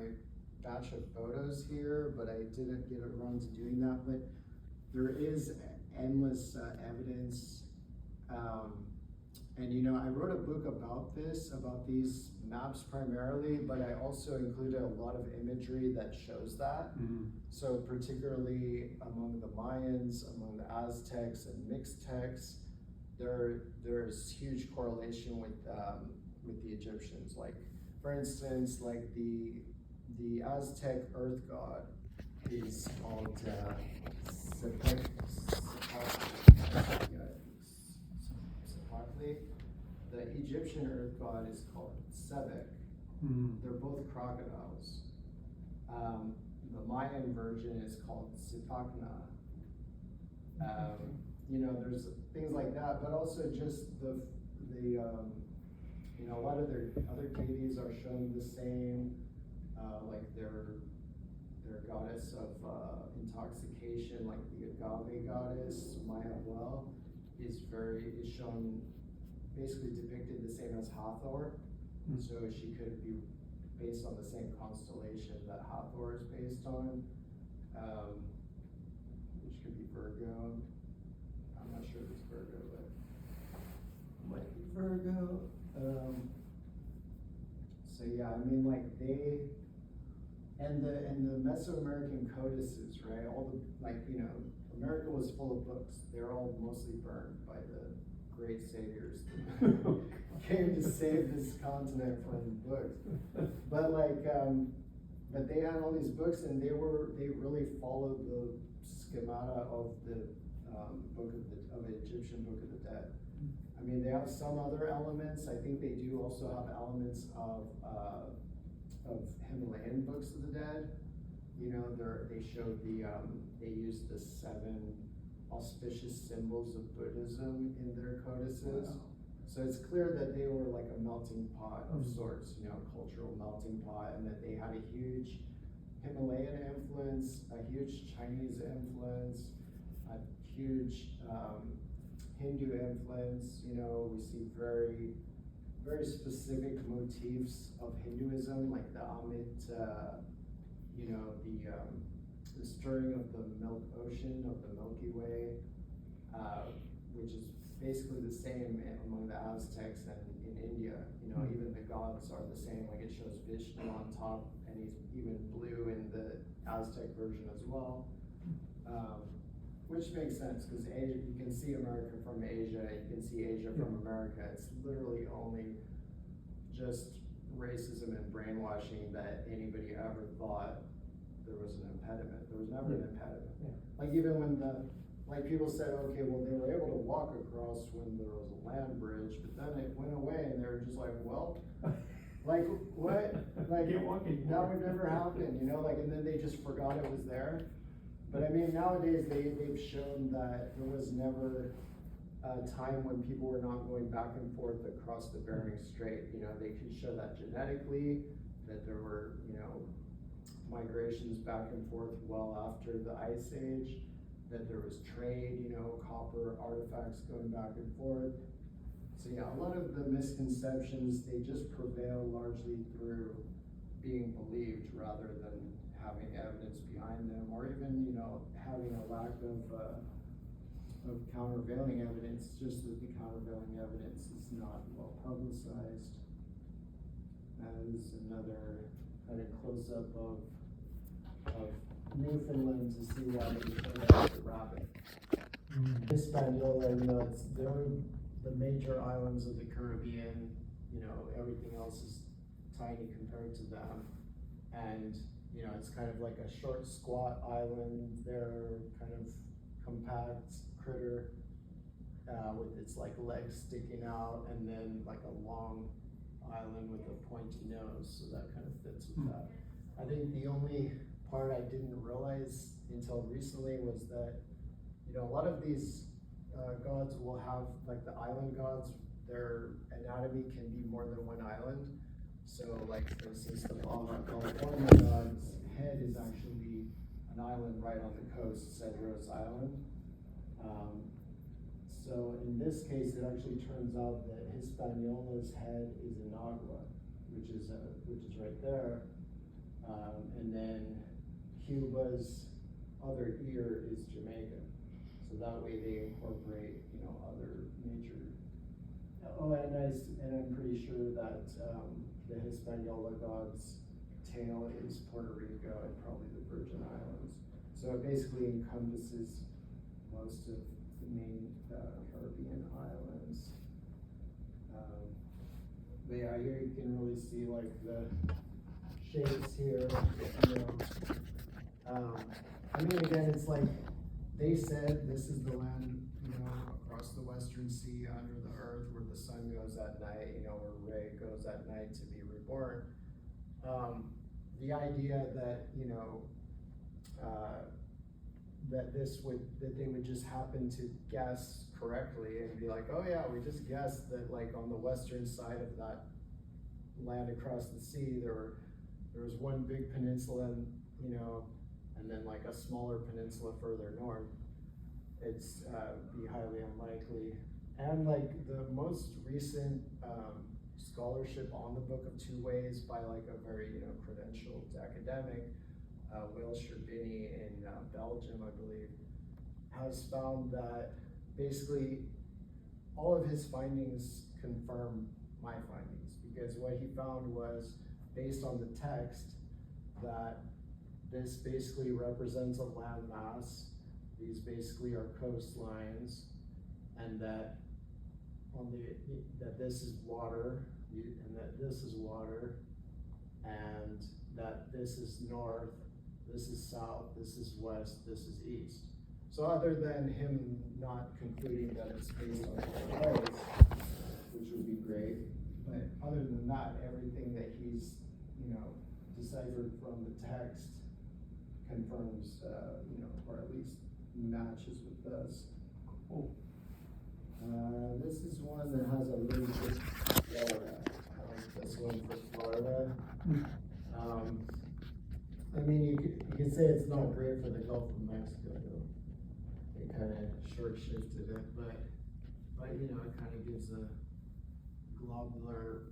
Speaker 4: batch of photos here, but I didn't get around to doing that. But there is endless evidence, And I wrote a book about these maps primarily, but I also included a lot of imagery that shows that. So particularly among the Mayans, among the Aztecs and Mixtecs, there's huge correlation with the Egyptians. Like, for instance, like the Aztec earth god is called Sepakli. The Egyptian earth god is called Sebek. They're both crocodiles. The Mayan version is called Sipakna. There's things like that, but also just a lot of their other deities are shown the same, like their goddess of intoxication, like the agave goddess, Maya is shown basically depicted the same as Hathor. So she could be based on the same constellation that Hathor is based on, which could be Virgo. I'm not sure if it's Virgo, but it might be Virgo. So yeah, I mean, like they and the Mesoamerican codices, right? All the America was full of books. They're all mostly burned by the great saviors who came to save this continent from books. But but they had all these books, and they really followed the schemata of the Egyptian Book of the Dead. I mean, they have some other elements. I think they do also have elements of Himalayan books of the dead. They showed they used the 7 auspicious symbols of Buddhism in their codices. Wow. So it's clear that they were like a melting pot of sorts, cultural melting pot, and that they had a huge Himalayan influence, a huge Chinese influence, a huge Hindu influence. We see very, very specific motifs of Hinduism, like the Amit, the stirring of the Milk Ocean, of the Milky Way, which is basically the same among the Aztecs and in India. Even the gods are the same. Like, it shows Vishnu on top, and he's even blue in the Aztec version as well. Which makes sense, because Asia, you can see America from Asia, you can see Asia from America. It's literally only just racism and brainwashing that anybody ever thought there was an impediment. There was never an impediment. Like, even when people said, okay, well, they were able to walk across when there was a land bridge, but then it went away, and they were just like, well, like, what? Like, that would never happen, and then they just forgot it was there. But I mean, nowadays they've shown that there was never a time when people were not going back and forth across the Bering Strait. They could show that genetically, that there were, migrations back and forth well after the Ice Age, that there was trade, copper artifacts going back and forth. So yeah, a lot of the misconceptions, they just prevail largely through being believed rather than having evidence behind them, or even, having a lack of countervailing evidence, just that the countervailing evidence is not well publicized. As another kind of close-up of Newfoundland to see why they turned out the rabbit. Hispaniola, they're the major islands of the Caribbean. Everything else is tiny compared to them, and it's kind of like a short, squat island. They're kind of compact critter with its legs sticking out, and then like a long island with a pointy nose. So that kind of fits with that. I think the only part I didn't realize until recently was that a lot of these gods will have, like the island gods, their anatomy can be more than one island. So, like, for instance, the Baja California god's head is actually an island right on the coast, Cedros Island. So in this case, it actually turns out that Hispaniola's head is in Agua, which is right there, and then Cuba's other ear is Jamaica. So that way they incorporate, other major Oh, and I'm pretty sure that, the Hispaniola god's tail is Puerto Rico and probably the Virgin Islands. So it basically encompasses most of the main, Caribbean islands. But yeah, here you can really see like the shapes here, you know. I mean, again, it's like, they said this is the land, you know, across the Western Sea, under the earth, where the sun goes at night, you know, where Ray goes at night to be reborn. The idea that, you know, that they would just happen to guess correctly and be like, oh yeah, we just guessed that like on the western side of that land across the sea, there was one big peninsula, and, you know, and then like a smaller peninsula further north. It's be highly unlikely. And like the most recent scholarship on the Book of Two Ways by like a very, you know, credentialed academic, Will Sherbini in Belgium, I believe, has found that basically all of his findings confirm my findings, because what he found was, based on the text, that this basically represents a landmass. These basically are coastlines, and that that this is water, and that this is water, and that this is north, this is south, this is west, this is east. So other than him not concluding that it's based on the place, which would be great, but other than that, everything that he's, you know, deciphered from the text confirms, you know, or at least matches with this.
Speaker 2: Cool.
Speaker 4: This is one that has a really good Florida. I like this one for Florida. I mean, you could say it's not great for the Gulf of Mexico, though. It kind of short-shifted it, but you know, it kind of gives a globular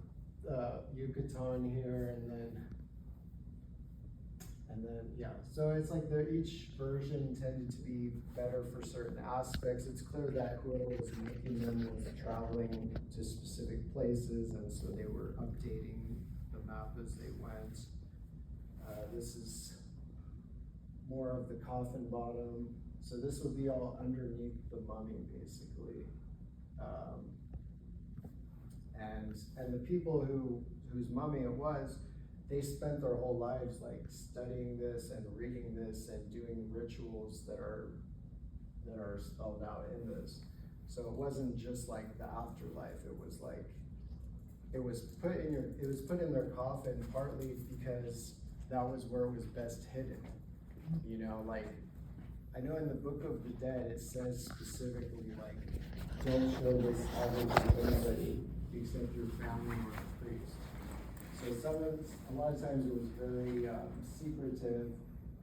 Speaker 4: Yucatan here, and then yeah. So it's like each version tended to be better for certain aspects. It's clear that whoever was making them was traveling to specific places, and so they were updating the map as they went. This is more of the coffin bottom. So this would be all underneath the mummy, basically. And the people whose mummy it was, they spent their whole lives like studying this and reading this and doing rituals that are spelled out in this. So it wasn't just like the afterlife. It was like it was put in their coffin partly because that was where it was best hidden. You know, like I know in the Book of the Dead it says specifically like, don't show this ever to anybody except your family or a priest. So a lot of times it was very secretive,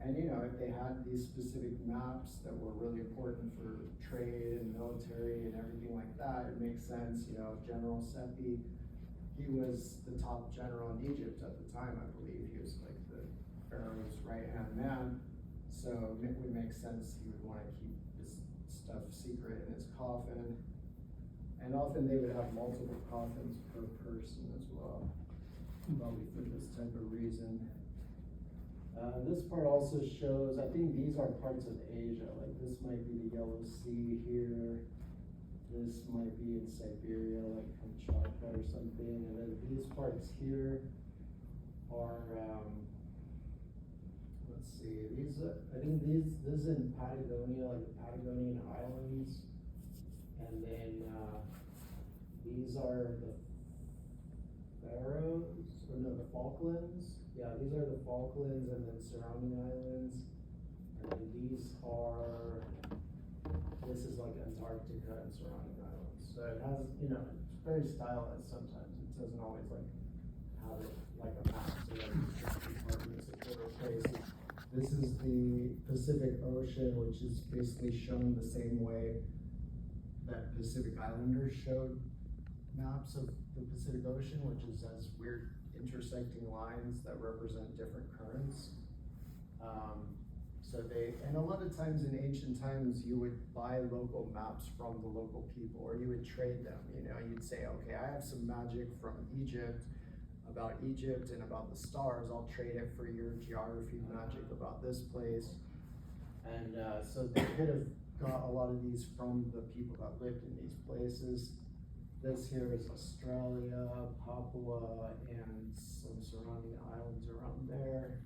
Speaker 4: and you know, if they had these specific maps that were really important for trade and military and everything like that, it makes sense. You know, General Seppi, he was the top general in Egypt at the time, I believe. He was like the Pharaoh's right-hand man, so it would make sense he would want to keep this stuff secret in his coffin. And often they would have multiple coffins per person as well, probably for this type of reason. This part also shows, I think these are parts of Asia, like this might be the Yellow Sea here, this might be in Siberia, like Kamchatka or something, and then these parts here are, let's see, I think this is in Patagonia, like the Patagonian Islands, and then these are the Pharaohs, or no, the Falklands. Yeah, these are the Falklands and then surrounding islands. And then this is like Antarctica and surrounding islands. So it has, you know, it's very stylized sometimes. It doesn't always like have it like a map, so like compartments of different places. This is the Pacific Ocean, which is basically shown the same way that Pacific Islanders showed maps of the Pacific Ocean, which is as weird intersecting lines that represent different currents. So So and a lot of times in ancient times, you would buy local maps from the local people, or you would trade them, you'd say, okay, I have some magic from about Egypt and about the stars, I'll trade it for your geography magic about this place. And so they could have got a lot of these from the people that lived in these places. This here is Australia, Papua, and some surrounding islands around there.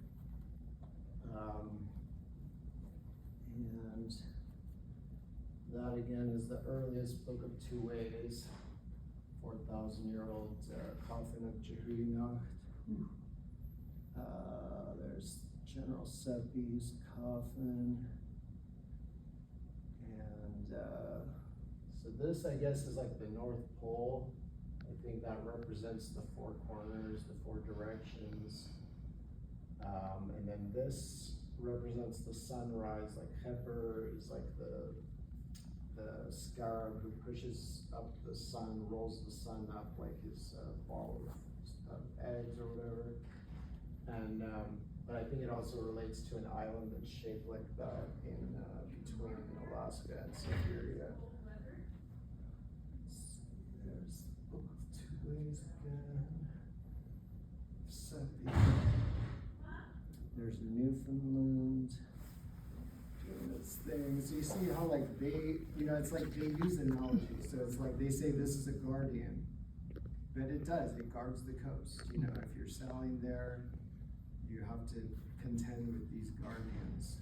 Speaker 4: And that again is the earliest book of two ways, 4,000-year-old coffin of Jehudinacht. There's General Seppi's coffin. And so this, I guess, is like the North Pole. I think that represents the four corners, the four directions. And then this represents the sunrise, like Heper is like the scarab who pushes up the sun, rolls the sun up like his ball of eggs or whatever. And but I think it also relates to an island that's shaped like that in between Alaska and Siberia. There's the book of two ways again. Seppi. There's Newfoundland doing its thing. So you see how like they, it's like they use analogies. So it's like they say this is a guardian, but it does. It guards the coast. If you're sailing there, you have to contend with these guardians.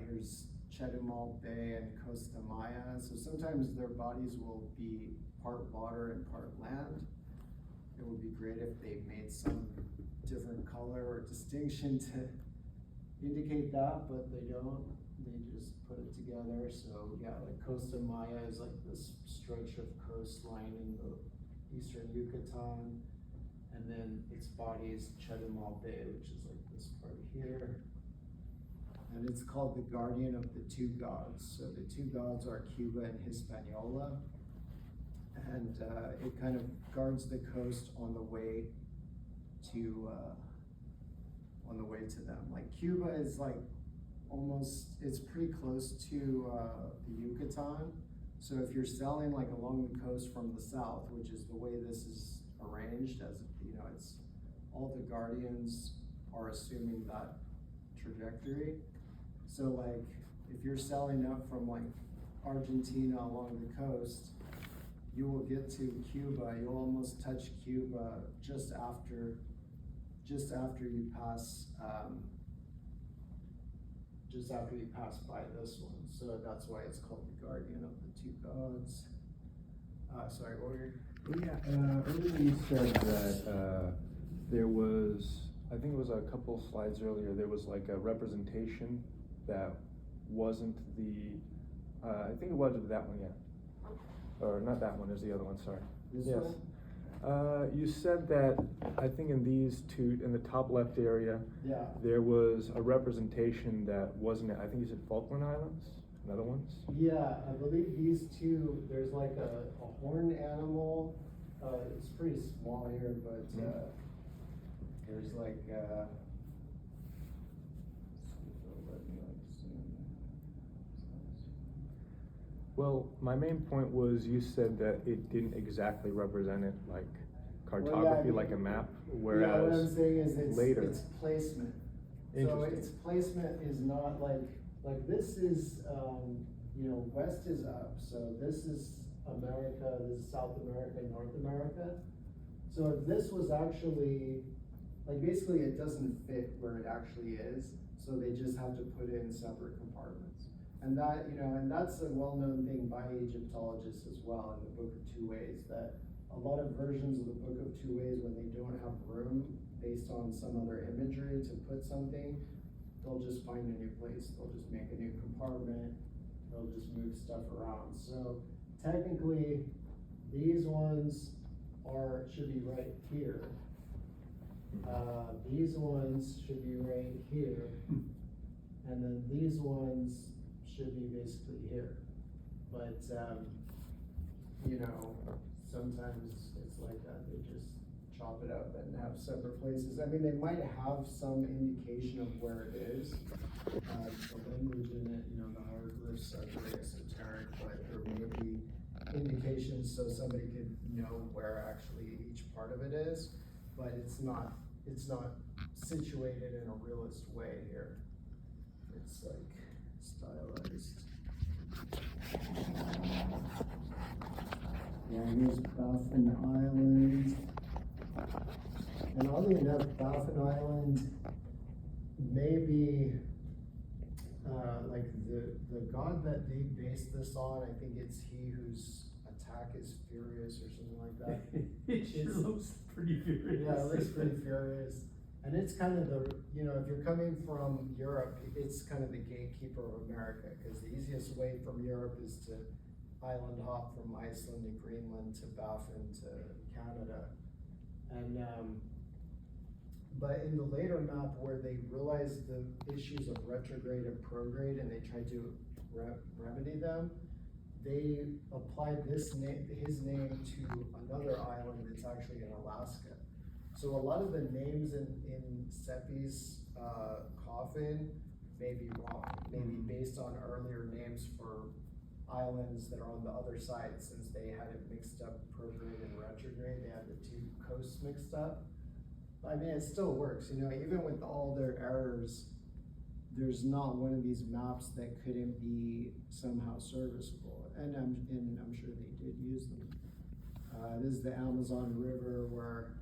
Speaker 4: Here's Chetumal Bay and Costa Maya. So sometimes their bodies will be part water and part land. It would be great if they made some different color or distinction to indicate that, but they don't. They just put it together. So yeah, like Costa Maya is like this stretch of coastline in the eastern Yucatan, and then its body is Chetumal Bay, which is like this part here. And it's called the guardian of the two gods. So the two gods are Cuba and Hispaniola, and it kind of guards the coast on the way to them. Like Cuba is like it's pretty close to the Yucatan. So if you're sailing like along the coast from the south, which is the way this is arranged, as it's all the guardians are assuming that trajectory. So like if you're sailing up from like Argentina along the coast, you will get to Cuba. You'll almost touch Cuba just after you pass by this one. So that's why it's called the guardian of the two gods. Sorry, what were you?
Speaker 5: Yeah, earlier you said that there was, I think it was a couple slides earlier, there was like a representation that wasn't I think it was that one, yeah. Or not that one, is the other one, sorry.
Speaker 4: This
Speaker 5: Yes.
Speaker 4: one?
Speaker 5: You said that, I think in these two, in the top left area,
Speaker 4: Yeah.
Speaker 5: there was a representation that wasn't, I think you said Falkland Islands, another ones?
Speaker 4: Yeah, I believe these two, there's like a horned animal. It's pretty small here, but there's like,
Speaker 5: Well, my main point was you said that it didn't exactly represent it like cartography, like a map, whereas
Speaker 4: yeah, what I'm saying is
Speaker 5: later.
Speaker 4: it's placement. So
Speaker 5: Interesting.
Speaker 4: its placement is not like this is, west is up. So this is America, this is South America, North America. So if this was actually, like basically it doesn't fit where it actually is. So they just have to put it in separate compartments. And that, and that's a well-known thing by Egyptologists as well in the Book of Two Ways, that a lot of versions of the Book of Two Ways, when they don't have room based on some other imagery to put something, they'll just find a new place. They'll just make a new compartment. They'll just move stuff around. So technically, these ones should be right here. These ones should be right here. And then these ones should be basically here. But, sometimes it's like that. They just chop it up and have separate places. I mean, they might have some indication of where it is. so somebody could know where actually each part of it is, but it's not situated in a realist way here. It's like stylized. Yeah, here's Baffin Island. And oddly enough, Baffin Island may be like the god that they based this on. I think it's he whose attack is furious or something like that.
Speaker 2: It sure looks pretty furious.
Speaker 4: Yeah, it looks pretty furious. And it's kind of the, you know, if you're coming from Europe, it's kind of the gatekeeper of America, because the easiest way from Europe is to island hop from Iceland to Greenland to Baffin to Canada. And, but in the later map where they realized the issues of retrograde and prograde and they tried to remedy them, they applied his name to another island that's actually in Alaska. So a lot of the names in Seppi's coffin may be wrong, maybe based on earlier names for islands that are on the other side, since they had it mixed up, prograde and retrograde. They had the two coasts mixed up. But I mean, it still works, you know, even with all their errors, there's not one of these maps that couldn't be somehow serviceable. And I'm sure they did use them. This is the Amazon River, where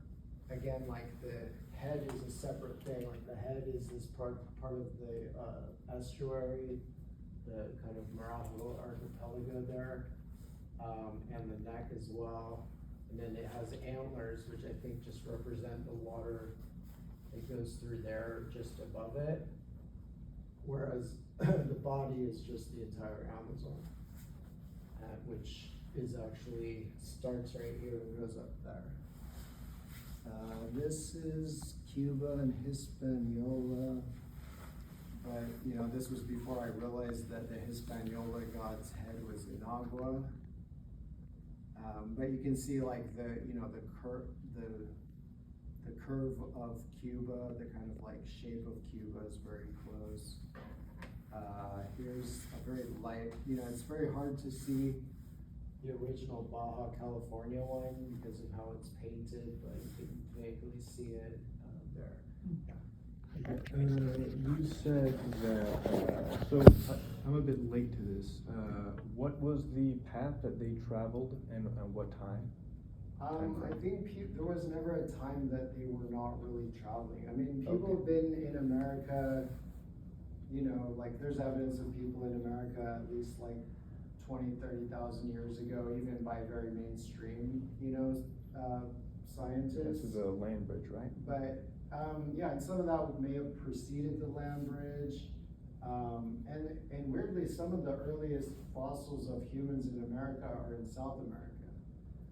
Speaker 4: again, like the head is a separate thing. Like the head is this part of the estuary, the kind of Marajo archipelago there, and the neck as well. And then it has antlers, which I think just represent the water that goes through there just above it. Whereas the body is just the entire Amazon, which is actually starts right here and goes up there. This is Cuba and Hispaniola, but you know, this was before I realized that the Hispaniola god's head was in Agua. But you can see like the curve of Cuba, the kind of like shape of Cuba is very close. Here's a very light, you know, it's very hard to see the original Baja California one because of how it's painted, but you can vaguely see it there.
Speaker 5: You said that, so I'm a bit late to this. What was the path that they traveled and what time?
Speaker 4: I think there was never a time that they were not really traveling. I mean, people have been in America, you know, like there's evidence of people in America at least like 20, 30,000 years ago, even by very mainstream, you know, scientists.
Speaker 5: This is a land bridge, right?
Speaker 4: But yeah, and some of that may have preceded the land bridge. And weirdly, some of the earliest fossils of humans in America are in South America.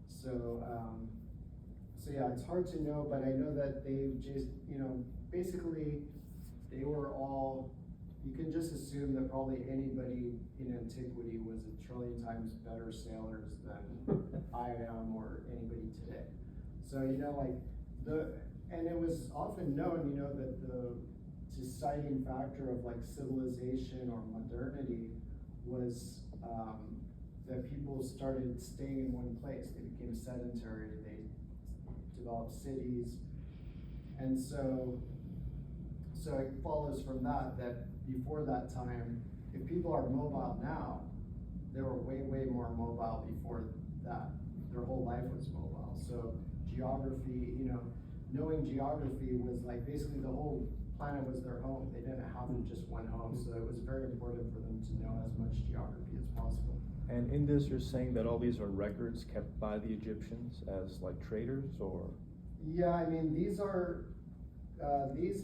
Speaker 4: So yeah, it's hard to know, but I know that they just, you know, basically they were all, you can just assume that probably anybody in antiquity was a trillion times better sailors than I am or anybody today. So, you know, like and it was often known, you know, that the deciding factor of like civilization or modernity was that people started staying in one place. They became sedentary, they developed cities. And so it follows from that before that time, if people are mobile now, they were way, way more mobile before that. Their whole life was mobile. So geography, you know, knowing geography was like basically the whole planet was their home. They didn't have just one home, so it was very important for them to know as much geography as possible.
Speaker 5: And in this, you're saying that all these are records kept by the Egyptians as like traders, or?
Speaker 4: Yeah, I mean, these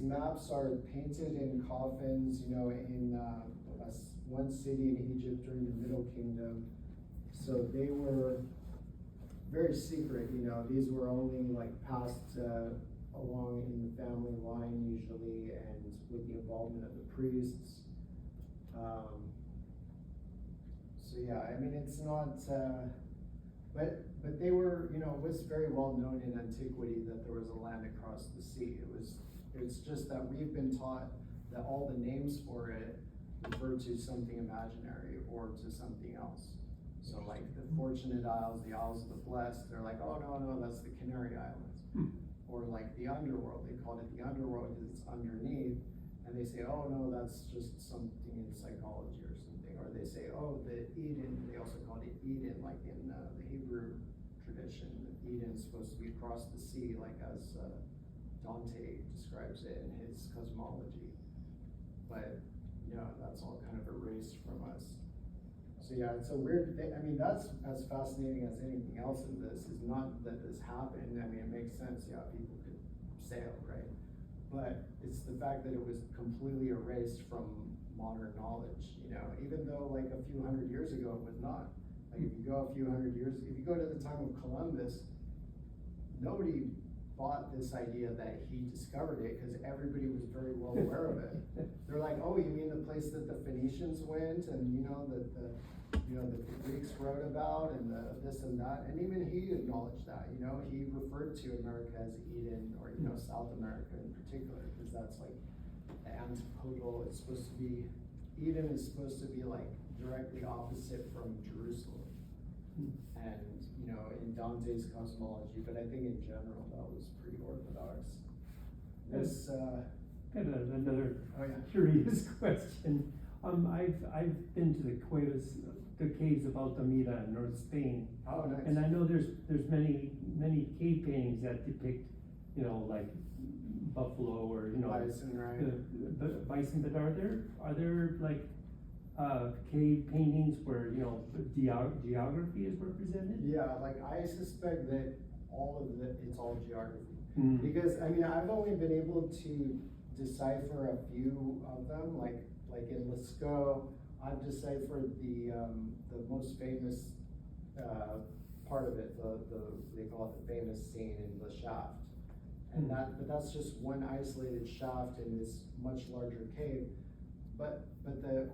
Speaker 4: maps are painted in coffins, you know, in one city in Egypt during the Middle Kingdom. So they were very secret, you know. These were only like passed along in the family line usually, and with the involvement of the priests. So yeah, I mean, it's not, but they were, you know, it was very well known in antiquity that there was a land across the sea. It's just that we've been taught that all the names for it refer to something imaginary or to something else.
Speaker 1: So like the Fortunate Isles, the Isles of the Blessed, they're like, oh, no, that's the Canary Islands. Or like the underworld, they called it the underworld because it's underneath. And they say, oh, no, that's just something in psychology or something. Or they say, oh, the Eden, they also called it Eden, like in the Hebrew tradition. Eden is supposed to be across the sea, like as Dante describes it in his cosmology. But, that's all kind of erased from us. So yeah, it's a weird thing. I mean, that's as fascinating as anything else in this, is not that this happened. I mean, it makes sense, yeah, people could sail, right? But it's the fact that it was completely erased from modern knowledge, even though like a few hundred years ago it was not. Like if you go a few hundred years, if you go to the time of Columbus, nobody bought this idea that he discovered it because everybody was very well aware of it. They're like, oh, you mean the place that the Phoenicians went and that the Greeks wrote about and this and that, and even he acknowledged that. He referred to America as Eden, or South America in particular, because that's like the antipodal. It's supposed to be, Eden is supposed to be like directly opposite from Jerusalem, and in Dante's cosmology. But I think in general that was pretty orthodox. This
Speaker 2: Got another
Speaker 1: oh yeah.
Speaker 2: curious question. I've been to the caves of Altamira in North Spain,
Speaker 1: Oh, nice.
Speaker 2: and I know there's many cave paintings that depict, like buffalo or
Speaker 1: Bison, right?
Speaker 2: the bison. But are there like cave paintings where geography is represented?
Speaker 1: Yeah, like I suspect that it's all geography.
Speaker 2: Mm.
Speaker 1: Because I mean, I've only been able to decipher a few of them, like in Lascaux, I've deciphered the most famous part of it, they call it the famous scene in the shaft. And but that's just one isolated shaft in this much larger cave. But the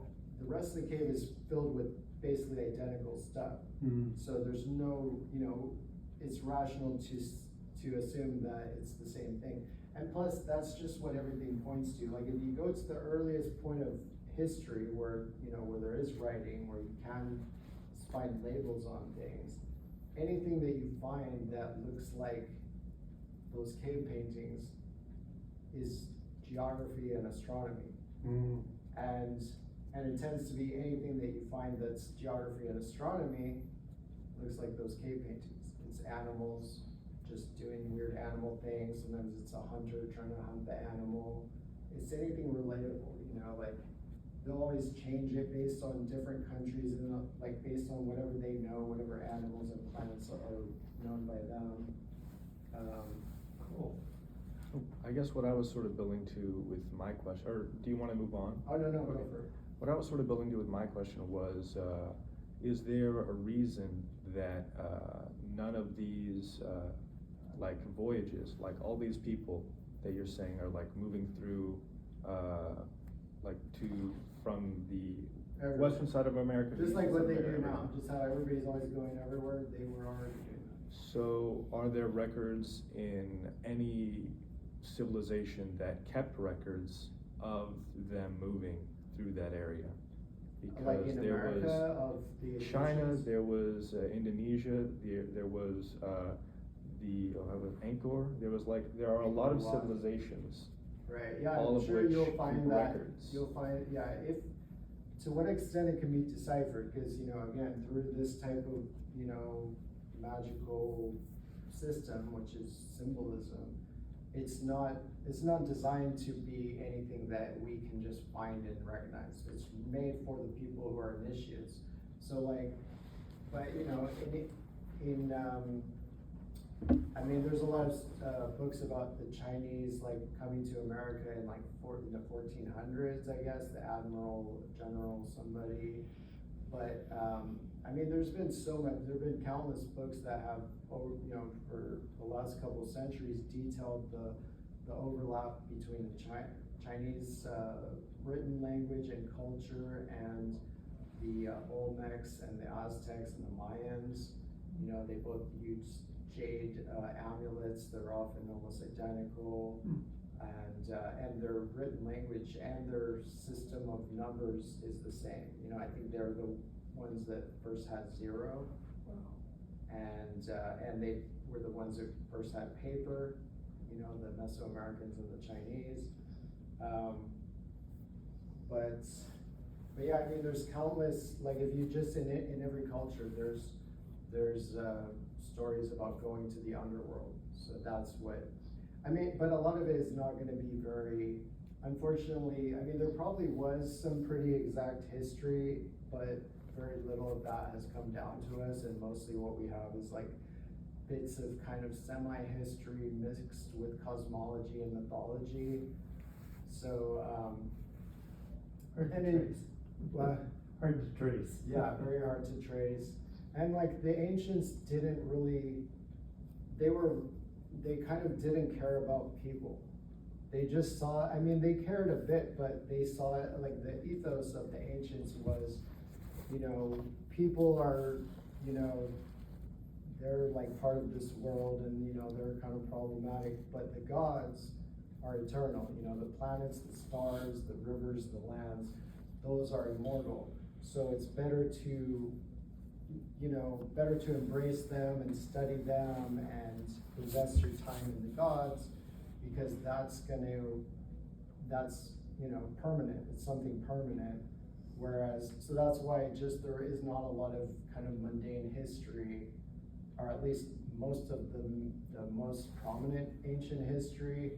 Speaker 1: rest of the cave is filled with basically identical stuff. So there's no, it's rational to assume that it's the same thing. And plus, that's just what everything points to. Like if you go to the earliest point of history where there is writing, where you can find labels on things, anything that you find that looks like those cave paintings is geography and astronomy. And it tends to be anything that you find that's geography and astronomy looks like those cave paintings. It's animals just doing weird animal things. Sometimes it's a hunter trying to hunt the animal. It's anything relatable, like they'll always change it based on different countries and like based on whatever they know, whatever animals and plants are known by them. Cool.
Speaker 5: I guess what I was sort of building to with my question, or do you want to move on?
Speaker 1: Oh, no,
Speaker 5: Okay.
Speaker 1: go for it.
Speaker 5: What I was sort of building to with my question was, is there a reason that none of these like voyages, like all these people that you're saying are like moving through, from the
Speaker 1: Everywhere.
Speaker 5: western side of America?
Speaker 1: Just like what they do
Speaker 5: everywhere.
Speaker 1: now, just how everybody's always going everywhere, they were already doing that.
Speaker 5: So are there records in any civilization that kept records of them moving through that area?
Speaker 1: Like
Speaker 5: Because
Speaker 1: in
Speaker 5: there
Speaker 1: America,
Speaker 5: was
Speaker 1: of the
Speaker 5: China,
Speaker 1: Egyptians?
Speaker 5: there was Indonesia, there was Angkor, there are a lot of
Speaker 1: Wow.
Speaker 5: civilizations.
Speaker 1: Right, yeah,
Speaker 5: all
Speaker 1: I'm
Speaker 5: of
Speaker 1: sure
Speaker 5: which
Speaker 1: you'll find
Speaker 5: keep
Speaker 1: that,
Speaker 5: records.
Speaker 1: you'll find, yeah, to what extent it can be deciphered, because, again, through this type of, magical system, which is symbolism, it's not designed to be anything that we can just find and recognize. It's made for the people who are initiates. So like, but I mean, there's a lot of books about the Chinese like coming to America in like in the 1400s, I guess, the admiral, general, somebody. But I mean, there've been countless books that have, for the last couple of centuries, detailed the overlap between the Chinese written language and culture and the Olmecs and the Aztecs and the Mayans. They both use jade amulets. They're often almost identical, and their written language and their system of numbers is the same. I think they're ones that first had 0. And they were the ones that first had paper, you know, the Mesoamericans and the Chinese. But yeah, I mean, there's countless, like if you just, in every culture, there's stories about going to the underworld. So that's what, I mean, but a lot of it is not gonna be very, unfortunately, I mean, there probably was some pretty exact history, but very little of that has come down to us, and mostly what we have is like bits of kind of semi-history mixed with cosmology and mythology. So,
Speaker 2: Hard to
Speaker 1: and
Speaker 2: trace.
Speaker 1: What?
Speaker 2: Hard to trace.
Speaker 1: Yeah, very hard to trace. And like the ancients didn't really, they kind of didn't care about people. They just saw, I mean, they cared a bit, but they saw it, like the ethos of the ancients was, you know, people are, you know, they're like part of this world and, you know, they're kind of problematic, but the gods are eternal. You know, the planets, the stars, the rivers, the lands, those are immortal. So it's better to, you know, better to embrace them and study them and invest your time in the gods, because that's, you know, permanent. It's something permanent. Whereas, so that's why just there is not a lot of kind of mundane history, or at least most of the most prominent ancient history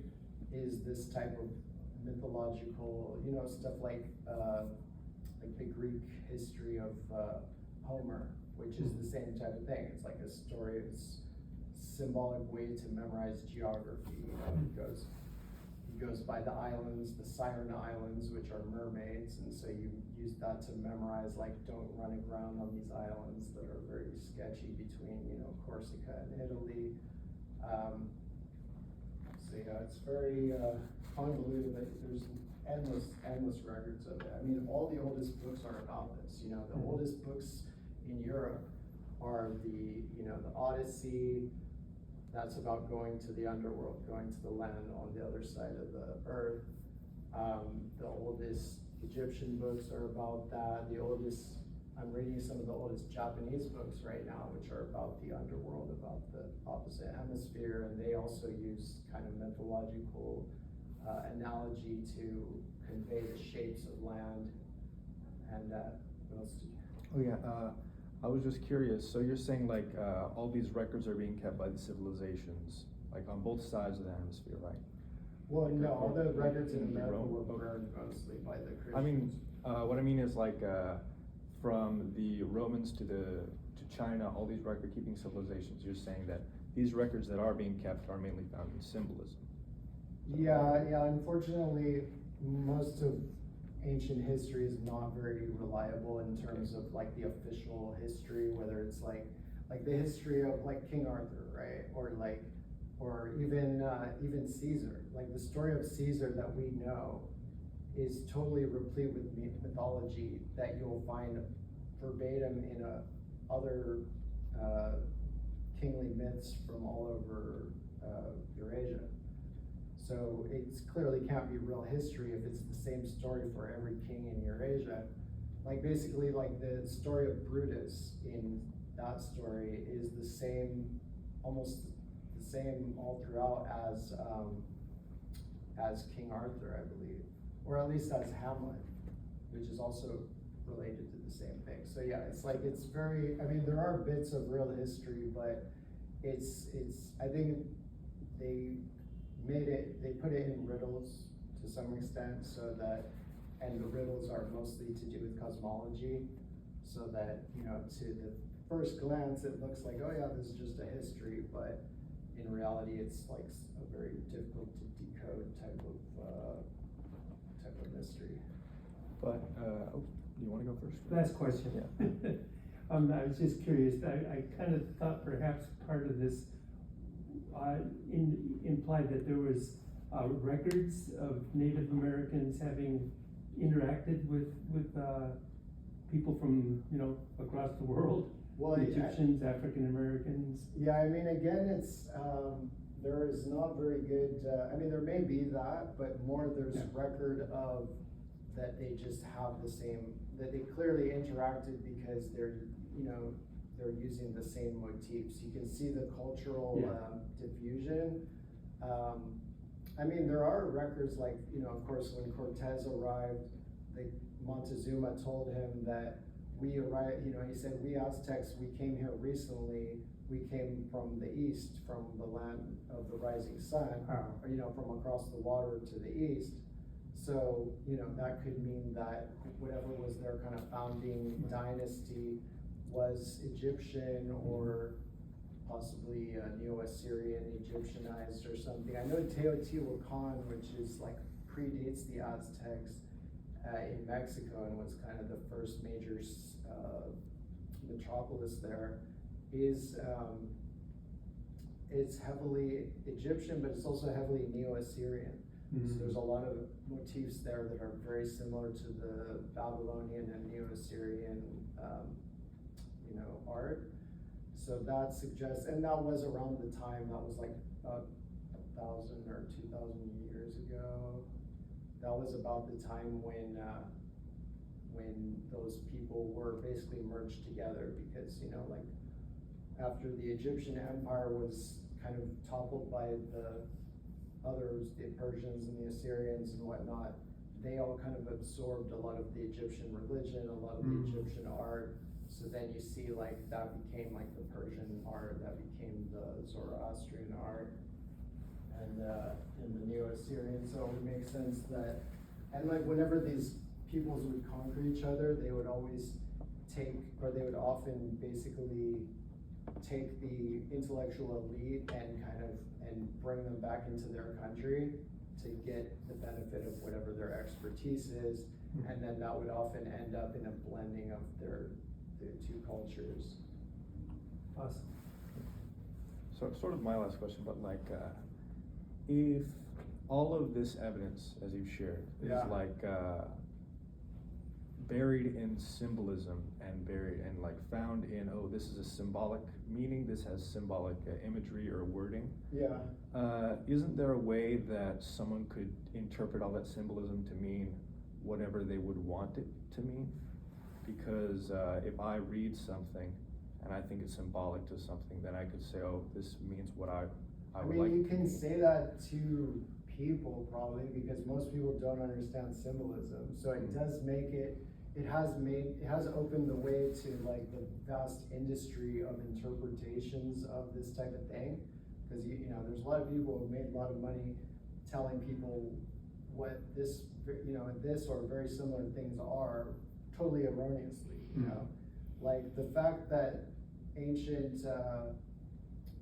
Speaker 1: is this type of mythological, you know, stuff like the Greek history of Homer, which is the same type of thing. It's like a story, it's symbolic way to memorize geography. You know, he goes by the islands, the Siren Islands, which are mermaids, and so you use that to memorize, like, don't run aground on these islands that are very sketchy between, you know, Corsica and Italy. So yeah, it's very convoluted, but there's endless records of it. I mean, all the oldest books are about this. You know, the oldest books in Europe are you know, the Odyssey. That's about going to the underworld, going to the land on the other side of the earth. The oldest Egyptian books are about that. I'm reading some of the oldest Japanese books right now, which are about the underworld, about the opposite hemisphere, and they also use kind of mythological analogy to convey the shapes of land. And what else did you?
Speaker 5: Oh yeah, I was just curious. So you're saying like all these records are being kept by the civilizations, like on both sides of the hemisphere, right?
Speaker 1: Well, no, all the records in
Speaker 5: in
Speaker 1: America
Speaker 5: Rome?
Speaker 1: were burned mostly by the Christians.
Speaker 5: I mean, what I mean is like from the Romans to China, all these record-keeping civilizations. You're saying that these records that are being kept are mainly found in symbolism.
Speaker 1: Yeah. Unfortunately, most of ancient history is not very reliable in terms of like the official history, whether it's like the history of like King Arthur, right? Or even Caesar. Like the story of Caesar that we know is totally replete with mythology that you'll find verbatim in other kingly myths from all over Eurasia. So it clearly can't be real history if it's the same story for every king in Eurasia. Like basically, like the story of Brutus in that story is the same, almost the same all throughout as King Arthur, I believe, or at least as Hamlet, which is also related to the same thing. So yeah, it's like, it's very, I mean, there are bits of real history, but it's, I think they put it in riddles to some extent, so that, and the riddles are mostly to do with cosmology, so that, you know, to the first glance, it looks like, oh yeah, this is just a history, but in reality, it's like a very difficult to decode type of mystery.
Speaker 5: But you want to go first?
Speaker 2: Last question.
Speaker 5: Yeah.
Speaker 2: I was just curious. I kind of thought perhaps part of this implied that there was records of Native Americans having interacted with people from, you know, across the world.
Speaker 1: Well,
Speaker 2: Egyptians, African Americans.
Speaker 1: Yeah, I mean, again, it's there is not very good. I mean, there may be that, but more there's record of that they just have the same, that they clearly interacted because they're, you know, they're using the same motifs. You can see the cultural diffusion. I mean, there are records like, you know, of course, when Cortez arrived, Montezuma told him that we arrived, you know, he said, we Aztecs, we came here recently, we came from the east, from the land of the rising sun, or, you know, from across the water to the east. So, you know, that could mean that whatever was their kind of founding dynasty was Egyptian or possibly Neo-Assyrian, Egyptianized or something. I know Teotihuacan, which is like predates the Aztecs in Mexico and was kind of the first major metropolis there, is it's heavily Egyptian, but it's also heavily Neo-Assyrian. So there's a lot of motifs there that are very similar to the Babylonian and Neo-Assyrian, you know, art. So that suggests, and that was around the time, that was like about 1,000 or 2,000 years ago. That was about the time when those people were basically merged together, because, you know, like after the Egyptian Empire was kind of toppled by the others, the Persians and the Assyrians and whatnot, they all kind of absorbed a lot of the Egyptian religion, a lot of the Egyptian art. So then you see like that became like the Persian art, that became the Zoroastrian art, and in the Neo-Assyrian. So it would make sense that, and like whenever these peoples would conquer each other, they would always take, or they would often basically take the intellectual elite and kind of, and bring them back into their country to get the benefit of whatever their expertise is. And then that would often end up in a blending of the two cultures.
Speaker 2: Awesome.
Speaker 5: So sort of my last question, but like, if all of this evidence, as you've shared, is like buried in symbolism and buried and like found in, oh, this is a symbolic meaning, this has symbolic imagery or wording.
Speaker 1: Yeah.
Speaker 5: Isn't there a way that someone could interpret all that symbolism to mean whatever they would want it to mean? Because if I read something and I think it's symbolic to something, then I could say, oh, this means what I would like.
Speaker 1: I mean, you can say that to people probably, because most people don't understand symbolism. So it does make it has opened the way to like the vast industry of interpretations of this type of thing. Because you know, there's a lot of people who have made a lot of money telling people what this, you know, this or very similar things are totally erroneously, you know, like the fact that ancient,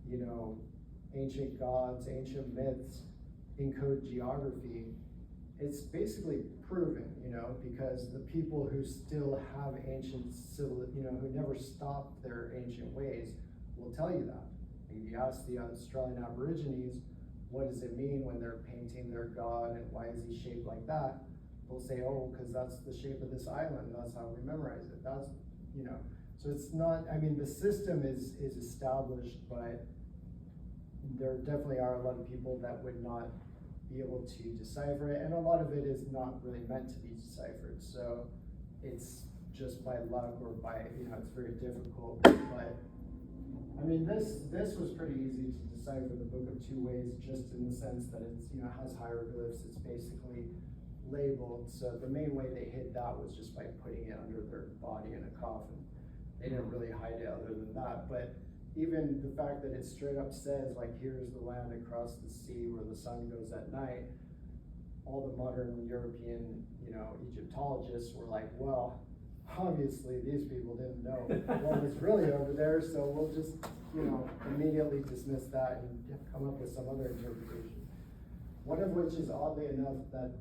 Speaker 1: you know, ancient gods, ancient myths encode geography, it's basically proven, you know, because the people who still have ancient you know, who never stopped their ancient ways will tell you that. If you ask the Australian Aborigines, what does it mean when they're painting their god and why is he shaped like that? They'll say, oh, because that's the shape of this island, that's how we memorize it. That's, you know, so it's not, I mean, the system is established, but there definitely are a lot of people that would not be able to decipher it, and a lot of it is not really meant to be deciphered. So it's just by luck or by, you know, it's very difficult. But I mean, this was pretty easy to decipher, the Book of Two Ways, just in the sense that it's, you know, has hieroglyphs. It's basically labeled. So the main way they hid that was just by putting it under their body in a coffin. They didn't really hide it other than that. But even the fact that it straight up says, like, here's the land across the sea where the sun goes at night, all the modern European, you know, Egyptologists were like, well, obviously these people didn't know what was really over there, so we'll just, you know, immediately dismiss that and come up with some other interpretation. One of which is, oddly enough, that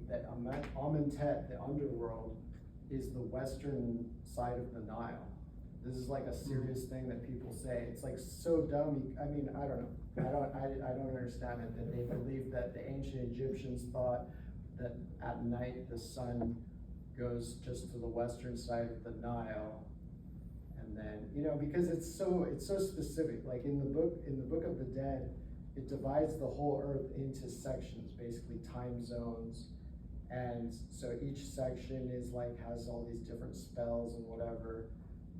Speaker 1: that Amentet, the underworld, is the western side of the Nile. This is like a serious thing that people say. It's like so dumb. I mean, I don't know. I don't understand it, that they believe that the ancient Egyptians thought that at night the sun goes just to the western side of the Nile, and then, you know, because it's so specific. Like in the book of the Dead, it divides the whole earth into sections, basically time zones, And so each section is like, has all these different spells and whatever.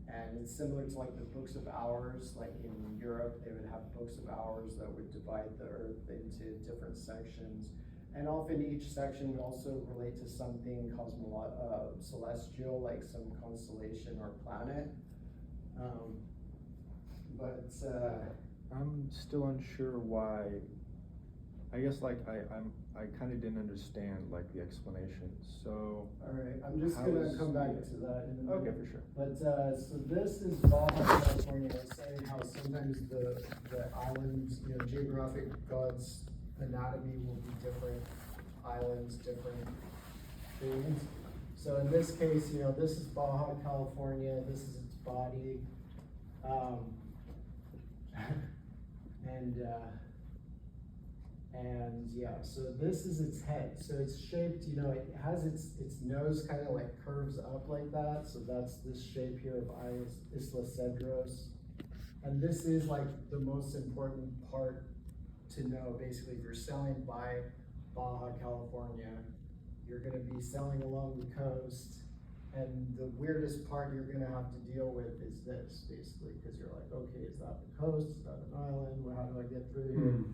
Speaker 1: And it's similar to like the books of hours, like in Europe, they would have books of hours that would divide the earth into different sections. And often each section would also relate to something celestial, like some constellation or planet.
Speaker 5: I'm still unsure why. I guess like I kind of didn't understand like the explanation. So.
Speaker 4: All right, I'm just
Speaker 5: how
Speaker 4: gonna
Speaker 5: is
Speaker 4: come back
Speaker 5: the-
Speaker 4: to that in a minute.
Speaker 5: Okay, for sure.
Speaker 4: But, so this is Baja California. I was saying how sometimes the islands, you know, geographic gods' anatomy will be different, islands, different things. So in this case, you know, this is Baja California, this is its body. And yeah, so this is its head. So it's shaped, you know, it has its nose kind of like curves up like that. So that's this shape here of Isla Cedros. And this is like the most important part to know. Basically, if you're sailing by Baja California, you're gonna be sailing along the coast. And the weirdest part you're gonna have to deal with is this, basically, because you're like, okay, is that the coast? Is that an island? Well, how do I get through here?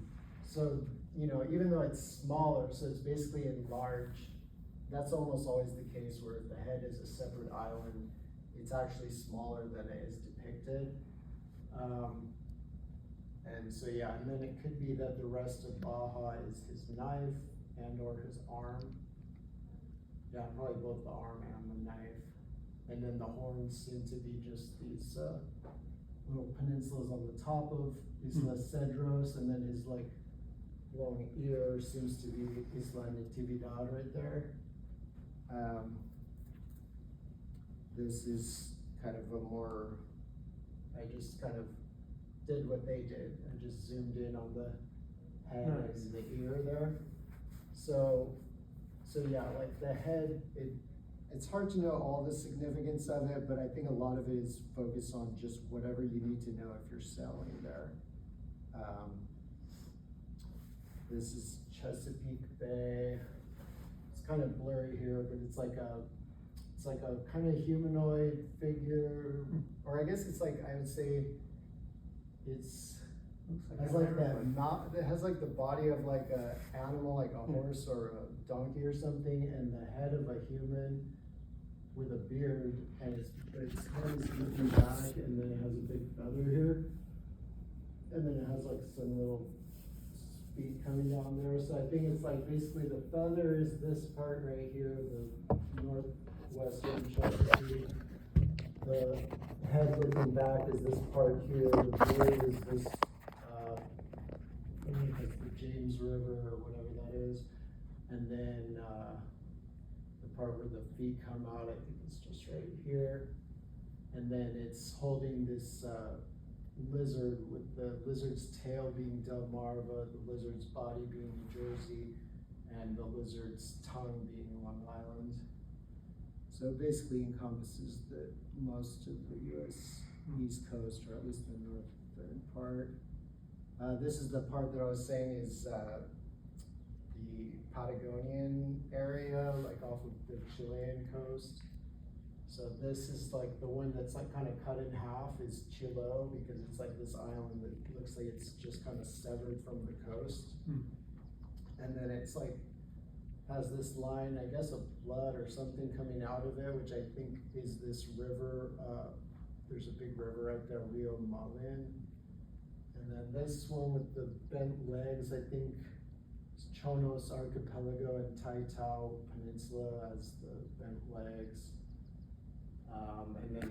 Speaker 4: So, you know, even though it's smaller, so it's basically enlarged, that's almost always the case where if the head is a separate island, it's actually smaller than it is depicted. And so, yeah, and then it could be that the rest of Baja is his knife and or his arm. Yeah, probably both the arm and the knife. And then the horns seem to be just these little peninsulas on the top of Isla Cedros, and then his like long ear seems to be Isla Natividad right there. This is kind of a more, I just kind of did what they did. I just zoomed in on the head and the ear there. So yeah, like the head, it's hard to know all the significance of it, but I think a lot of it is focused on just whatever you need to know if you're sailing there. This is Chesapeake Bay. It's kind of blurry here, but it's like a kind of humanoid figure, or I guess it's like, I would say it's, has like that mouth, it has like the body of like a animal, like a horse or a donkey or something, and the head of a human with a beard, and its head is looking back, and then it has a big feather here, and then it has like some little feet coming down there. So I think it's like basically the feather is this part right here, the northwestern Chesapeake. The head looking back is this part here. The beard is this, I think it's the James River or whatever that is. And then the part where the feet come out, I think it's just right here. And then it's holding this lizard, with the lizard's tail being Delmarva, the lizard's body being New Jersey, and the lizard's tongue being Long Island. So it basically encompasses the most of the U.S. East Coast, or at least the northern part. This is the part that I was saying is the Patagonian area, like off of the Chilean coast. So this is like the one that's like kind of cut in half is Chilo, because it's like this island that looks like it's just kind of severed from the coast. And then it's like, has this line, I guess, of blood or something coming out of it, which I think is this river. There's a big river right there, Rio Malin. And then this one with the bent legs, I think it's Chonos Archipelago and Tai Tao Peninsula as the bent legs. And then